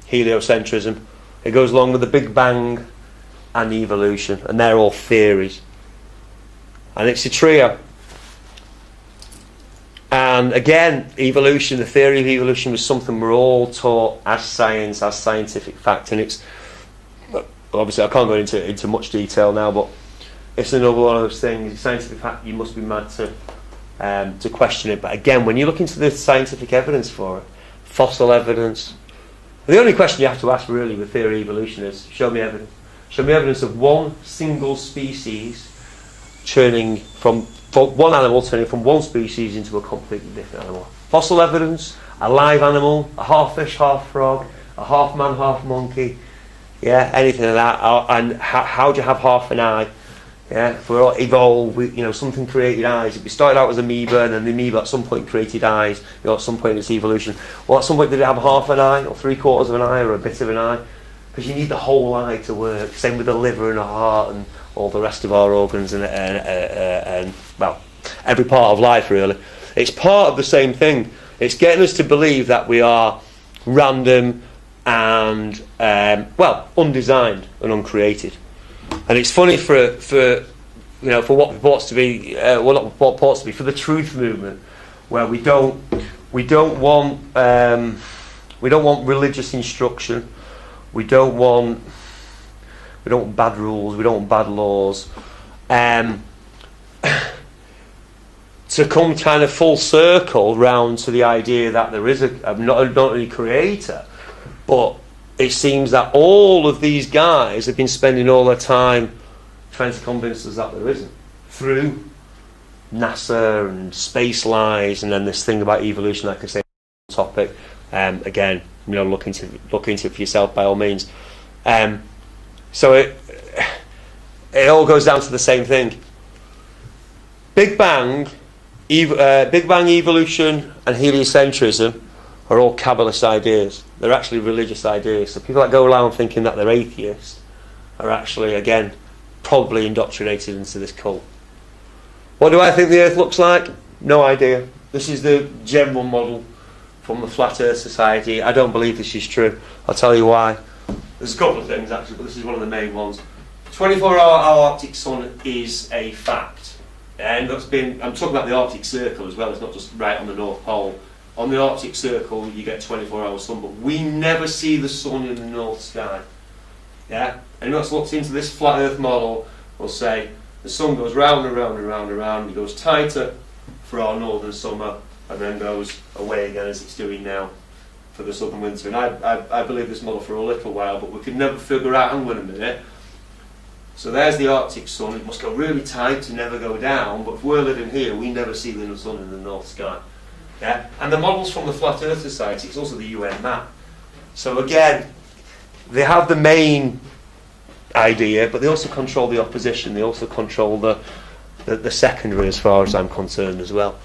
heliocentrism. It goes along with the Big Bang and evolution, and they're all theories. And it's a trio. And again, evolution, the theory of evolution was something we're all taught as science, as scientific fact, and it's, obviously I can't go into much detail now, but it's another one of those things. Scientific fact, you must be mad to question it. But again, when you look into the scientific evidence for it, fossil evidence, the only question you have to ask really with theory of evolution is, show me evidence. Show me evidence of one single species turning from one animal turning from one species into a completely different animal. Fossil evidence, a live animal, a half fish, half frog, a half man, half monkey, anything like that. And how do you have half an eye? If we're all evolved with, something created eyes. If we started out as amoeba, and then the amoeba at some point created eyes, at some point in its evolution. Well, at some point did it have half an eye, or 3/4 of an eye, or a bit of an eye? Because you need the whole eye to work. Same with the liver and the heart and all the rest of our organs and well, every part of life really. It's part of the same thing. It's getting us to believe that we are random and undesigned and uncreated. And it's funny for what purports to be for the truth movement, where we don't want religious instruction, we don't want bad rules, we don't want bad laws, to come kind of full circle round to the idea that there is not only creator, but it seems that all of these guys have been spending all their time trying to convince us that there isn't, through NASA and space lies, and then this thing about evolution, like I say, topic. Again, look into it for yourself by all means. So it all goes down to the same thing. Big Bang, evolution, and heliocentrism are all Kabbalist ideas. They're actually religious ideas. So people that go around thinking that they're atheists are actually, again, probably indoctrinated into this cult. What do I think the Earth looks like? No idea. This is the general model from the Flat Earth Society. I don't believe this is true. I'll tell you why. There's a couple of things actually, but this is one of the main ones. 24-hour Arctic sun is a fact. And I'm talking about the Arctic Circle as well. It's not just right on the North Pole. On the Arctic Circle, you get 24-hour sun, but we never see the sun in the North sky. Yeah? Anyone that's looked into this flat Earth model will say the sun goes round and round and round and round. It goes tighter for our northern summer, and then goes away again as it's doing now for the southern winter. And I believe this model for a little while, but we could never figure out, hang on a minute. So there's the Arctic sun. It must go really tight to never go down, but if we're living here, we never see the sun in the North sky. Yeah? And the models from the Flat Earth Society, it's also the UN map. So again, they have the main idea, but they also control the opposition. They also control the secondary, as far as I'm concerned, as well.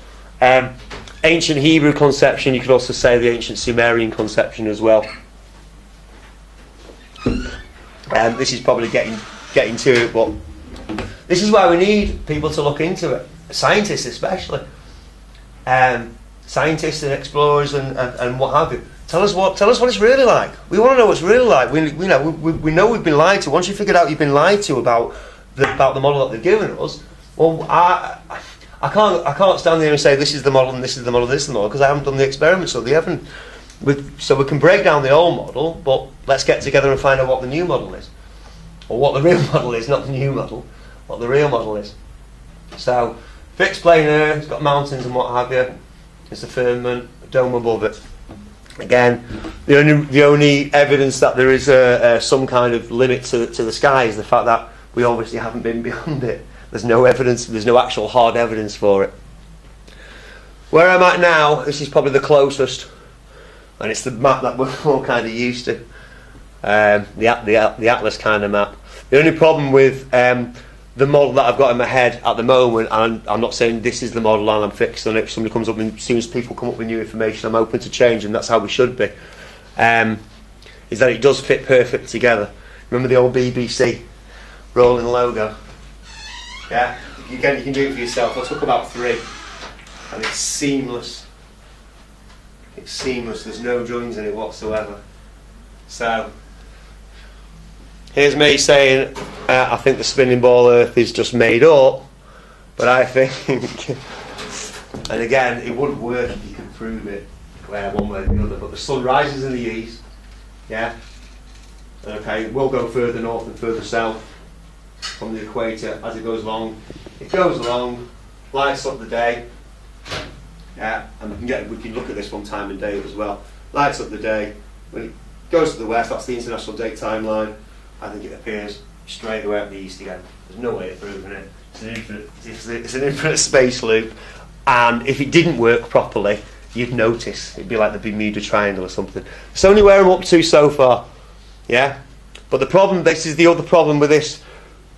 Ancient Hebrew conception, you could also say the ancient Sumerian conception as well. This is probably getting to it, but this is why we need people to look into it, scientists especially. scientists and explorers and what have you. Tell us what it's really like. We want to know what it's really like. We know we've been lied to. Once you figured out you've been lied to about the model that they've given us, well, I can't stand there and say this is the model and this is the model and this is the model, because I haven't done the experiment, so they haven't. So we can break down the old model, but let's get together and find out what the new model is, or what the real model is, not the new model, what the real model is. So fixed plane Earth, it's got mountains and what have you. It's the firmament, a dome above it. Again, the only evidence that there is some kind of limit to the sky is the fact that we obviously haven't been beyond it. There's no evidence, there's no actual hard evidence for it. Where I'm at now, this is probably the closest, and it's the map that we're all kind of used to, the Atlas kind of map. The only problem with the model that I've got in my head at the moment, and I'm not saying this is the model and I'm fixed on it. If somebody comes up, and as soon as people come up with new information, I'm open to change, and that's how we should be. Is that it does fit perfect together. Remember the old BBC rolling logo? Yeah, you can do it for yourself. I'll talk about 3, and it's seamless. It's seamless. There's no joins in it whatsoever. So here's me saying I think the spinning ball Earth is just made up, but I think, and again, it wouldn't work if you could prove it one way or the other. But the sun rises in the east, yeah. Okay, it will go further north and further south from the equator as it goes along. It goes along, lights up the day, yeah, and we can look at this one time and date as well. Lights up the day. When it goes to the west, that's the international date timeline. I think it appears straight away at the east again. There's no way of proving it. It's an infinite space loop, and if it didn't work properly, you'd notice. It'd be like the Bermuda Triangle or something. It's only where I'm up to so far, yeah. But the problem, this is the other problem with this,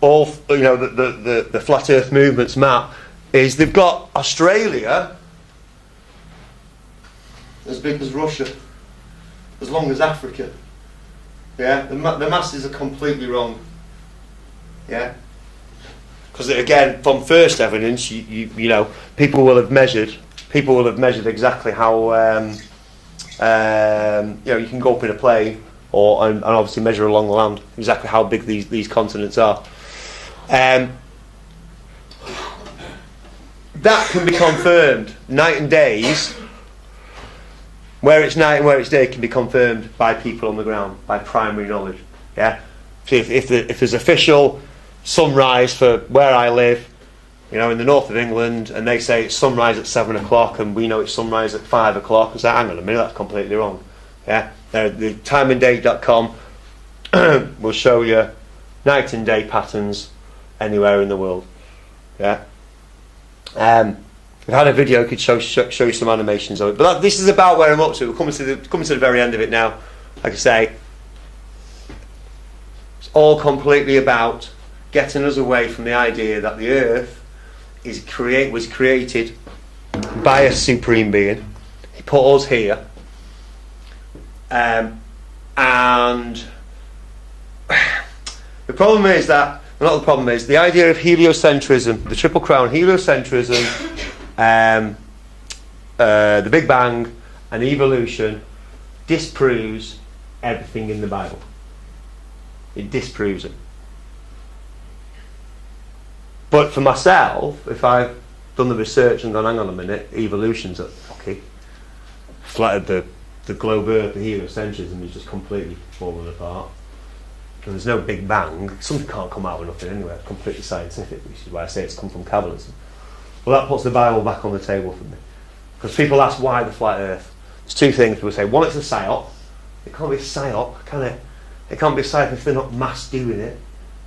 the Flat Earth Movement's map, is they've got Australia as big as Russia, as long as Africa. Yeah, the masses are completely wrong. Yeah, because again, from first evidence, you know, people will have measured exactly how you can go up in a plane and obviously measure along the land exactly how big these continents are. That can be confirmed. Night and days, where it's night and where it's day, can be confirmed by people on the ground, by primary knowledge. Yeah. So if there's official sunrise for where I live, you know, in the north of England, and they say it's sunrise at 7 o'clock, and we know it's sunrise at 5 o'clock, and say, hang on a minute, that's completely wrong. Yeah. The timeanddate.com will show you night and day patterns anywhere in the world. Yeah. We've had a video could show you some animations of it, but this is about where I'm up to. We're coming to the very end of it now. Like I say, it's all completely about getting us away from the idea that the Earth was created by a supreme being. He put us here, and the problem is that. Not the problem is the idea of heliocentrism, the Triple Crown, heliocentrism, the Big Bang, and evolution disproves everything in the Bible. It disproves it. But for myself, if I've done the research and gone, hang on a minute, evolution's flattered the globe Earth, the heliocentrism is just completely fallen apart. And there's no Big Bang. Something can't come out of nothing anyway. It's completely scientific, which is why I say it's come from Kabbalism. Well, that puts the Bible back on the table for me. Because people ask why the flat Earth. There's 2 things people say. One, it's a psyop. It can't be a psyop, can it? It can't be a psyop if they're not mass doing it.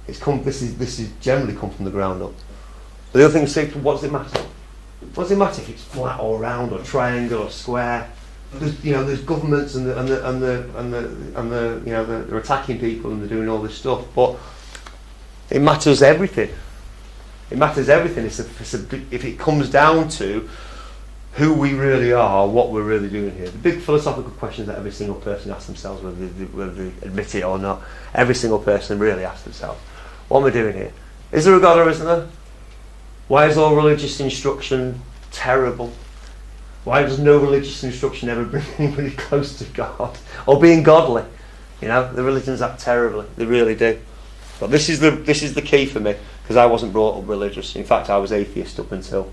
This is generally come from the ground up. But the other thing is, what does it matter? What does it matter if it's flat or round or triangle or square? There's governments and they're attacking people and they're doing all this stuff, but it matters everything. It matters everything. If it comes down to who we really are, what we're really doing here. The big philosophical questions that every single person asks themselves, whether they admit it or not, every single person really asks themselves, what am I doing here? Is there a God or isn't there? Why is all religious instruction terrible? Why does no religious instruction ever bring anybody close to God or being godly? You know, the religions act terribly. They really do. But this is the key for me, because I wasn't brought up religious. In fact, I was atheist up until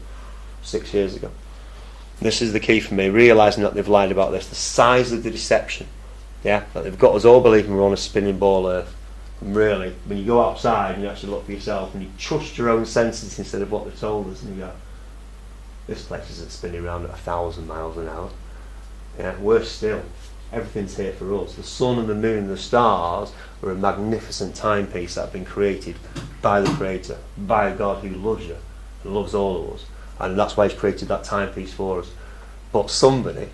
6 years ago. This is the key for me, realising that they've lied about this. The size of the deception, yeah, that they've got us all believing we're on a spinning ball earth. And really, when you go outside and you actually look for yourself and you trust your own senses instead of what they've told us, and you go, this place isn't spinning around at 1,000 miles an hour. Yeah, worse still, everything's here for us. The sun and the moon and the stars are a magnificent timepiece that have been created by the Creator, by a God who loves you and loves all of us, and that's why He's created that timepiece for us. But somebody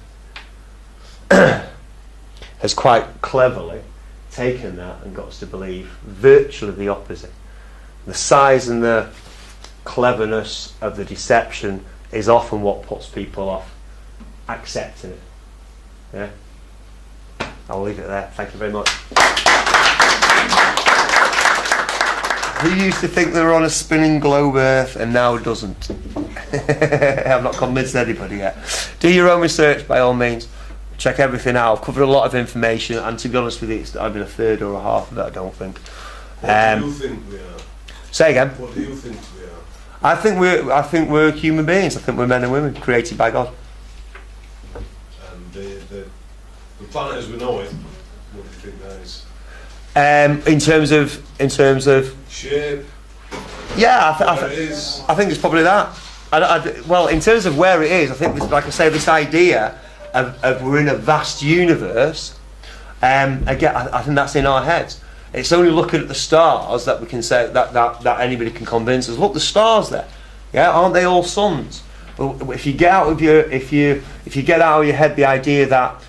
has quite cleverly taken that and got us to believe virtually the opposite. The size and the cleverness of the deception is often what puts people off accepting it. Yeah? I'll leave it there. Thank you very much. Who used to think they were on a spinning globe earth and now doesn't? I've not convinced anybody yet. Do your own research by all means. Check everything out. I've covered a lot of information, and to be honest with you, it's either a third or a half of it, I don't think. What do you think we are? Say again. What do you think we are? I think we're human beings. I think we're men and women created by God. And the planet as we know it, what do you think that is? In terms of shape. Yeah, I think it's probably that. Well, in terms of where it is, I think, like I say, this idea of we're in a vast universe. Again, I think that's in our heads. It's only looking at the stars that we can say that anybody can convince us. Look, the stars there, yeah, aren't they all suns? Well, if you get out of your head the idea that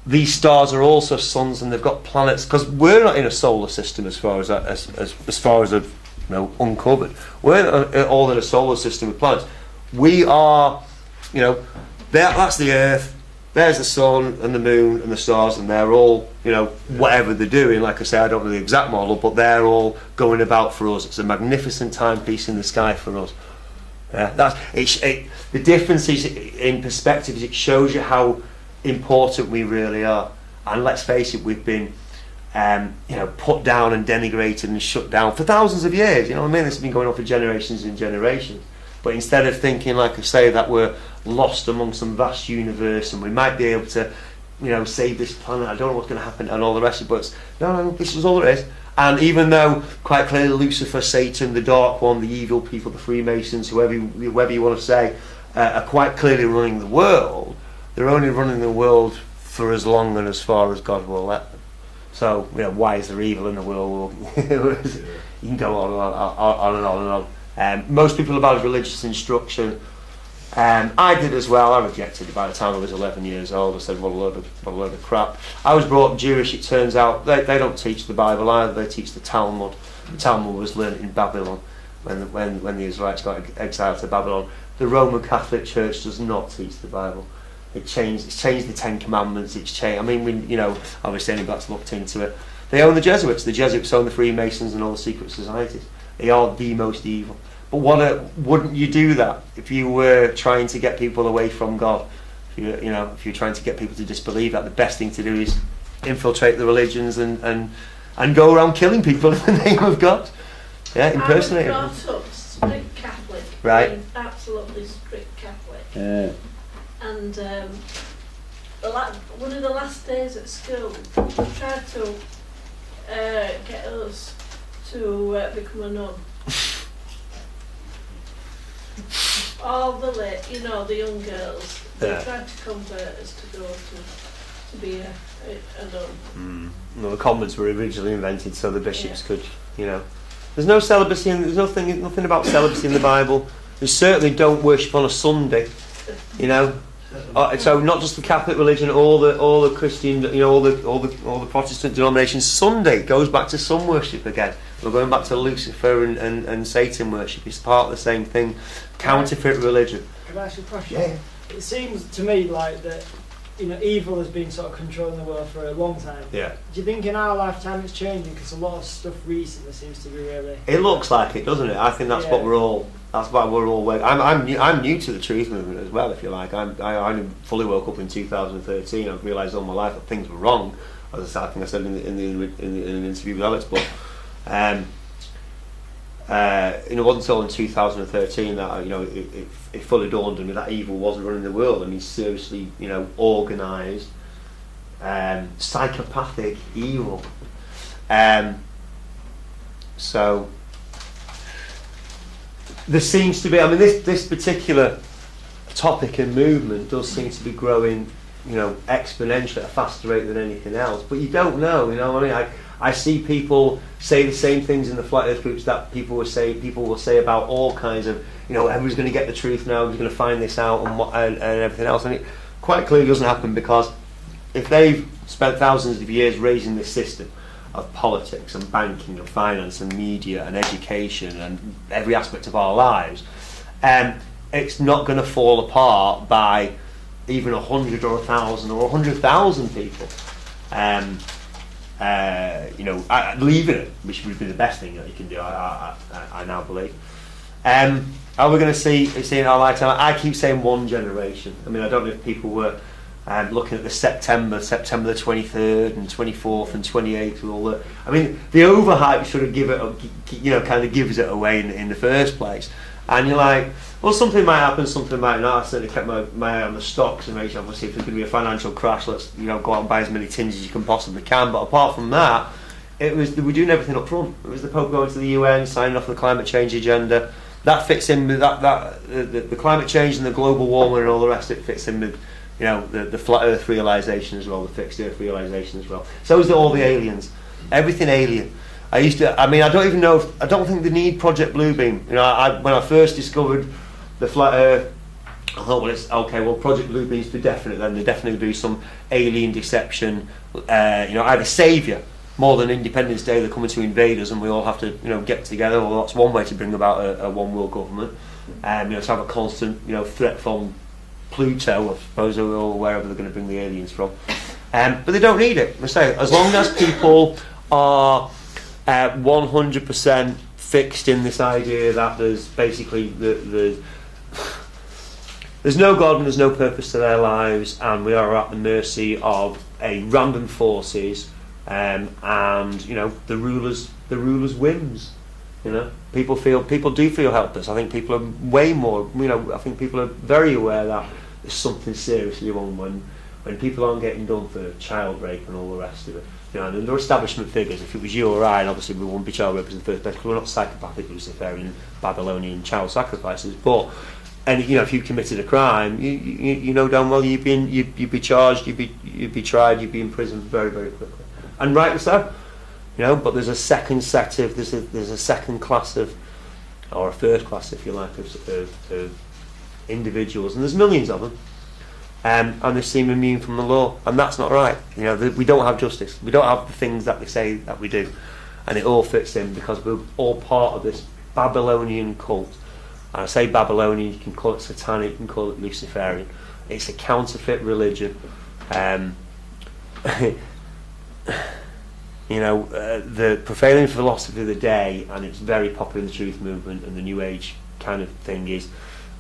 these stars are also suns and they've got planets, because we're not in a solar system as far as I've uncovered. We're not all in a solar system with planets. We are, that's the Earth. There's the sun and the moon and the stars, and they're all, whatever they're doing. Like I say, I don't know the exact model, but they're all going about for us. It's a magnificent timepiece in the sky for us. Yeah, the difference is in perspective. Is it shows you how important we really are. And let's face it, we've been, put down and denigrated and shut down for thousands of years. You know what I mean? This has been going on for generations and generations. But instead of thinking, like I say, that we're lost among some vast universe and we might be able to, save this planet, I don't know what's going to happen and all the rest of it, but no, this is all there is. And even though quite clearly Lucifer, Satan, the Dark One, the evil people, the Freemasons, whoever you want to say, are quite clearly running the world, they're only running the world for as long and as far as God will let them. So, why is there evil in the world? You can go on and on and on and on. Most people have had religious instruction. I did as well. I rejected it by the time I was 11 years old. I said, what a load of crap. I was brought up Jewish. It turns out they don't teach the Bible either. They teach the Talmud. The Talmud was learned in Babylon when the Israelites got exiled to Babylon. The Roman Catholic Church does not teach the Bible. It's changed the Ten Commandments. It's changed. I mean, obviously anybody's looked into it. They own the Jesuits. The Jesuits own the Freemasons and all the secret societies. They are the most evil. But wouldn't you do that if you were trying to get people away from God? If you're trying to get people to disbelieve that, the best thing to do is infiltrate the religions and go around killing people in the name of God. Yeah, impersonating. I was brought up strict Catholic, right? Absolutely strict Catholic. Yeah. And one of the last days at school, they tried to get us to become a nun. All the the young girls, they tried to convert us to go to be a nun. Well, the convents were originally invented so the bishops could, There's no celibacy, there's nothing about celibacy in the Bible. They certainly don't worship on a Sunday, So not just the Catholic religion, all the Christian, all the Protestant denominations. Sunday goes back to sun worship again. We're going back to Lucifer and Satan worship. It's part of the same thing. Counterfeit religion. Can I ask you a question? Yeah. It seems to me like that, evil has been sort of controlling the world for a long time. Yeah. Do you think in our lifetime it's changing? Because a lot of stuff recently seems to be really. It looks like it, doesn't it? I think that's what we're all. That's why we're all. I'm new to the truth movement as well, if you like. I fully woke up in 2013. I've realised all my life that things were wrong. As I think I said in an interview with Alex, but it wasn't until in 2013 that it fully dawned on me that evil wasn't running the world. I mean, seriously, organised, psychopathic evil. So there seems to be. I mean, this particular topic and movement does seem to be growing, exponentially at a faster rate than anything else. But you don't know. I mean, I see people say the same things in the flat earth groups that people will say about all kinds of, everyone's going to get the truth now, who's going to find this out and everything else. And it quite clearly doesn't happen, because if they've spent thousands of years raising this system of politics and banking and finance and media and education and every aspect of our lives, it's not going to fall apart by even 100 or 1,000 or 100,000 people leaving it, which would be the best thing that you can do, I now believe. Are we going to see in our lifetime? I keep saying one generation. I mean, I don't know if people were looking at the September the 23rd and 24th and 28th and all that. I mean, the overhype sort of kind of gives it away in the first place. And you're like, well, something might happen, something might not. I certainly kept my eye on the stocks and made sure, obviously, if there's going to be a financial crash, let's go out and buy as many tins as you can possibly can. But apart from that, we're doing everything up front. It was the Pope going to the UN, signing off the climate change agenda. That fits in with the climate change and the global warming and all the rest. It fits in with the flat Earth realisation as well, the fixed Earth realisation as well. So is all the aliens, everything alien. I don't think they need Project Bluebeam. When I first discovered the flat Earth, I thought, well, it's okay. Well, Project Bluebeam's for definite. Then there definitely be some alien deception. Either saviour more than Independence Day. They're coming to invade us, and we all have to get together. Well, that's one way to bring about a one world government. To have a constant threat from Pluto, I suppose, or wherever they're going to bring the aliens from. But they don't need it. I say, as long as people are 100% fixed in this idea that there's basically there's no God and there's no purpose to their lives, and we are at the mercy of a random forces, and the rulers' whims. People do feel helpless. I think people are way more. I think people are very aware that there's something seriously wrong when people aren't getting done for child rape and all the rest of it. And they're establishment figures. If it was you or I, and obviously we wouldn't be child rapers in the first place, because we're not psychopathic, Luciferian, Babylonian child sacrifices. But if you committed a crime, you know damn well you'd be charged, you'd be tried, you'd be in prison very, very quickly, and rightly so. But there's a second set of there's a second class of, or a third class, if you like, of individuals, and there's millions of them. And they seem immune from the law, and that's not right. We don't have justice. We don't have the things that they say that we do, and it all fits in because we're all part of this Babylonian cult. And I say Babylonian, you can call it satanic, you can call it Luciferian. It's a counterfeit religion. The prevailing philosophy of the day, and it's very popular in the truth movement and the New Age kind of thing, is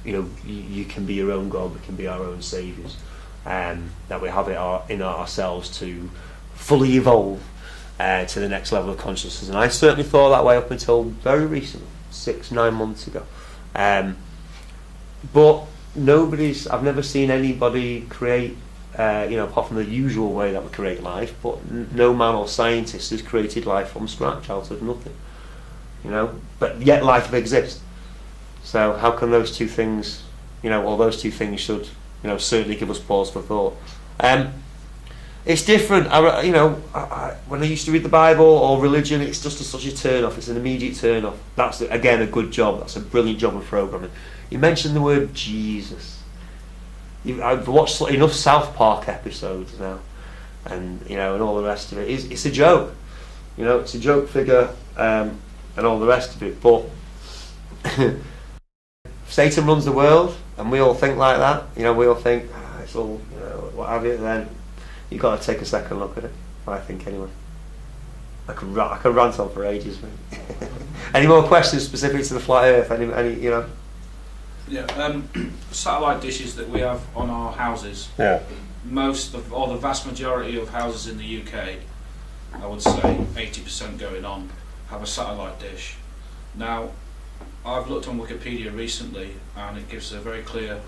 you can be your own God, we can be our own saviours, that we have it in ourselves to fully evolve to the next level of consciousness. And I certainly thought that way up until very recently, 6-9 months ago. But I've never seen anybody create, apart from the usual way that we create life, but no man or scientist has created life from scratch, out of nothing. But yet life exists. So how can those two things, those two things should, certainly give us pause for thought. It's different. When I used to read the Bible or religion, it's just such a turn-off. It's an immediate turn-off. That's, again, a good job. That's a brilliant job of programming. You mentioned the word Jesus. I've watched enough South Park episodes now, and all the rest of it. It's a joke. It's a joke figure, and all the rest of it. But Satan runs the world, and we all think like that. We all think it's all, what have you. Then you've got to take a second look at it. I think anyway. I could rant on for ages. Any more questions specific to the flat Earth? Any Yeah, satellite dishes that we have on our houses. Yeah. The vast majority of houses in the UK, I would say 80% going on, have a satellite dish. Now, I've looked on Wikipedia recently, and it gives a very clear,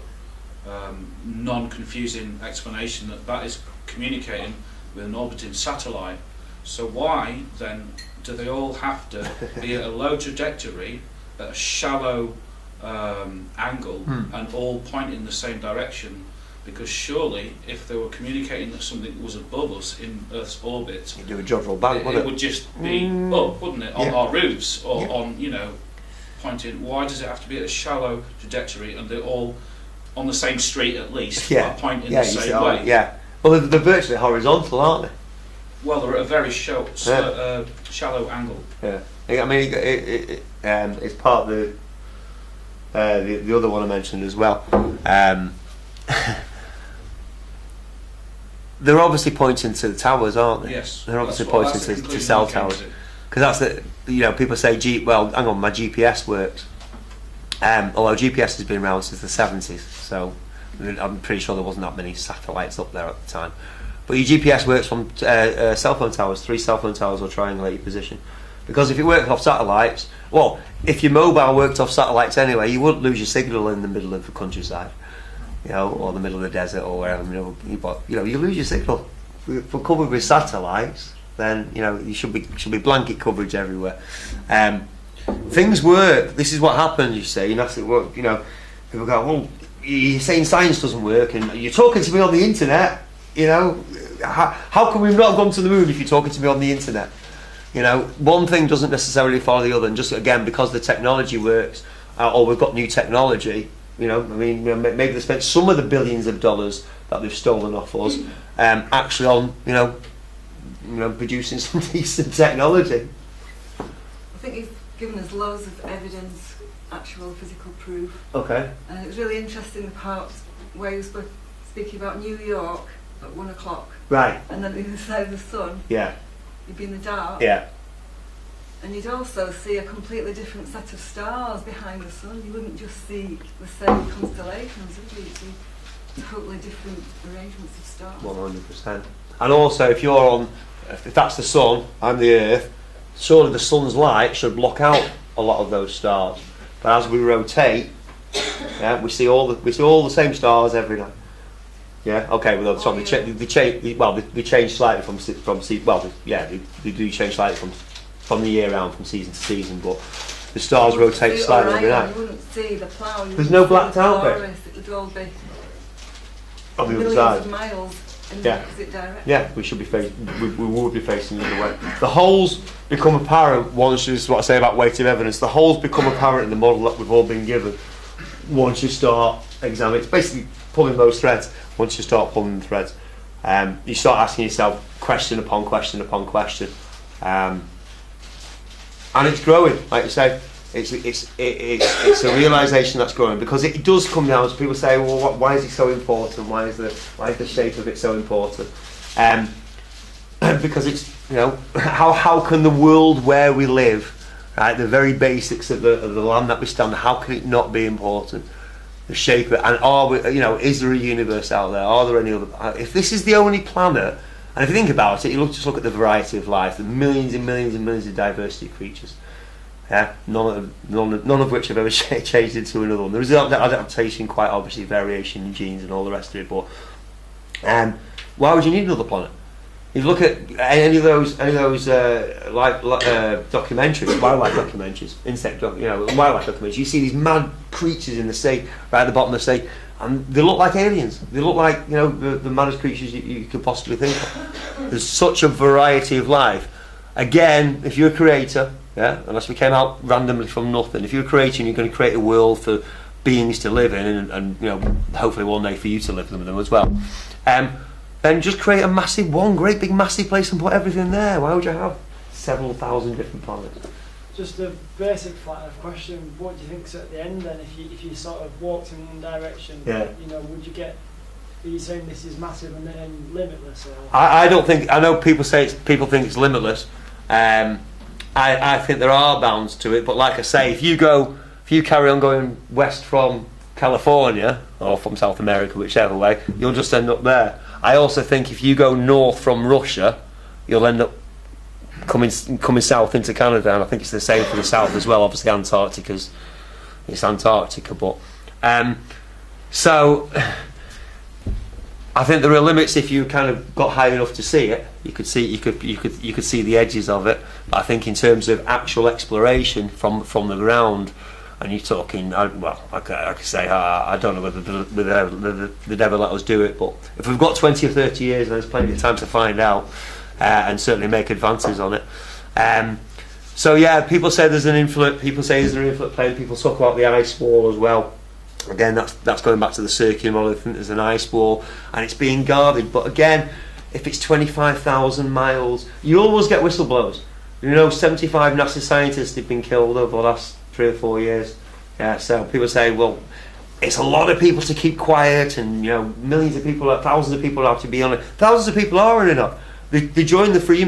non-confusing explanation that is communicating with an orbiting satellite. So why then do they all have to be at a low trajectory, at a shallow angle, and all point in the same direction? Because surely, if they were communicating that something was above us in Earth's orbit, you'd do a job roll back, it would just be up, wouldn't it, on our roofs or on, pointing. Why does it have to be at a shallow trajectory and they're all on the same street at least, pointing the same way? Yeah. Well, they're virtually horizontal, aren't they? Well, they're at a very shallow angle. Yeah. I mean, it's part of the other one I mentioned as well. They're obviously pointing to the towers, aren't they? Yes. They're obviously pointing to cell towers. Because that's people say, hang on, my GPS works. Although GPS has been around since the 70s, so I'm pretty sure there wasn't that many satellites up there at the time. But your GPS works from cell phone towers. 3 cell phone towers will triangulate your position. Because if it worked off satellites, well, if your mobile worked off satellites anyway, you wouldn't lose your signal in the middle of the countryside, or the middle of the desert or wherever. You lose your signal. If we're covered with satellites, then you should be blanket coverage everywhere. Things work. This is what happens. You say, and that's it. People go, well, you're saying science doesn't work, and you're talking to me on the internet. How can we not have gone to the moon if you're talking to me on the internet? One thing doesn't necessarily follow the other, and just again because the technology works, or we've got new technology. Maybe they spent some of the billions of dollars that they've stolen off us, actually on producing some decent technology. I think you've given us loads of evidence, actual physical proof. Okay. And it was really interesting the part where you were speaking about New York at 1 o'clock. Right. And then the other side of the sun. Yeah. You'd be in the dark. Yeah. And you'd also see a completely different set of stars behind the sun. You wouldn't just see the same constellations, would you? You'd see totally different arrangements of stars. 100%. And also, if that's the sun, I'm the Earth, surely the sun's light should block out a lot of those stars. But as we rotate, we see all the same stars every night. Yeah. Okay. Well, they change slightly they do change slightly from the year round, from season to season, but the stars rotate slightly every night. You wouldn't see the plough. There's no blacked out bit. It would all be on the millions other side. of miles in the opposite direction. Yeah, we should be we would be facing the other way. The holes become apparent once, this is what I say about weight of evidence, the holes become apparent in the model that we've all been given once you start examining. It's basically pulling those threads. Once you start pulling the threads, you start asking yourself question upon question upon question, and it's growing. Like you say, it's a realisation that's growing, because it does come down to people say, well, why is it so important? Why is the shape of it so important? Because it's how can the world where we live, right, the very basics of the land that we stand, how can it not be important? The shape of it, and is there a universe out there? Are there any other? If this is the only planet, and if you think about it, just look at the variety of life, the millions and millions and millions of diversity of creatures. Yeah, none of which have ever changed into another one. There is adaptation, quite obviously, variation in genes and all the rest of it. But why would you need another planet? If you look at any of those documentaries, wildlife documentaries, wildlife documentaries, you see these mad creatures in the sea, right at the bottom of the sea, and they look like aliens. They look like the maddest creatures you could possibly think of. There's such a variety of life. Again, if you're a creator, unless we came out randomly from nothing, if you're a creator and you're going to create a world for beings to live in, and hopefully one day for you to live in them as well. Then just create one great big massive place and put everything there. Why would you have several thousand different planets? Just a basic flat earth question, what do you think's at the end then, if you sort of walked in one direction, would you get, are you saying this is massive and then limitless? Or? I don't think, I know people think it's limitless. I think there are bounds to it, but like I say, if you carry on going west from California or from South America, whichever way, you'll just end up there. I also think if you go north from Russia, you'll end up coming south into Canada, and I think it's the same for the south as well. Obviously, it's Antarctica, but so I think there are limits. If you kind of got high enough to see it, you could see the edges of it. But I think in terms of actual exploration from the ground, and you're talking, well, I could say I don't know whether they'd ever let us do it, but if we've got 20 or 30 years, then there's plenty of time to find out and certainly make advances on it. So yeah, people say there's an influent plane. People talk about the ice wall as well. Again, that's going back to the circular model. I think there's an ice wall and it's being guarded. But again, if it's 25,000 miles, you always get whistleblowers. 75 NASA scientists have been killed over the last 3 or 4 years. Yeah, so people say, well, it's a lot of people to keep quiet, and millions of people, thousands of people have to be on it. Thousands of people are enough. They join the free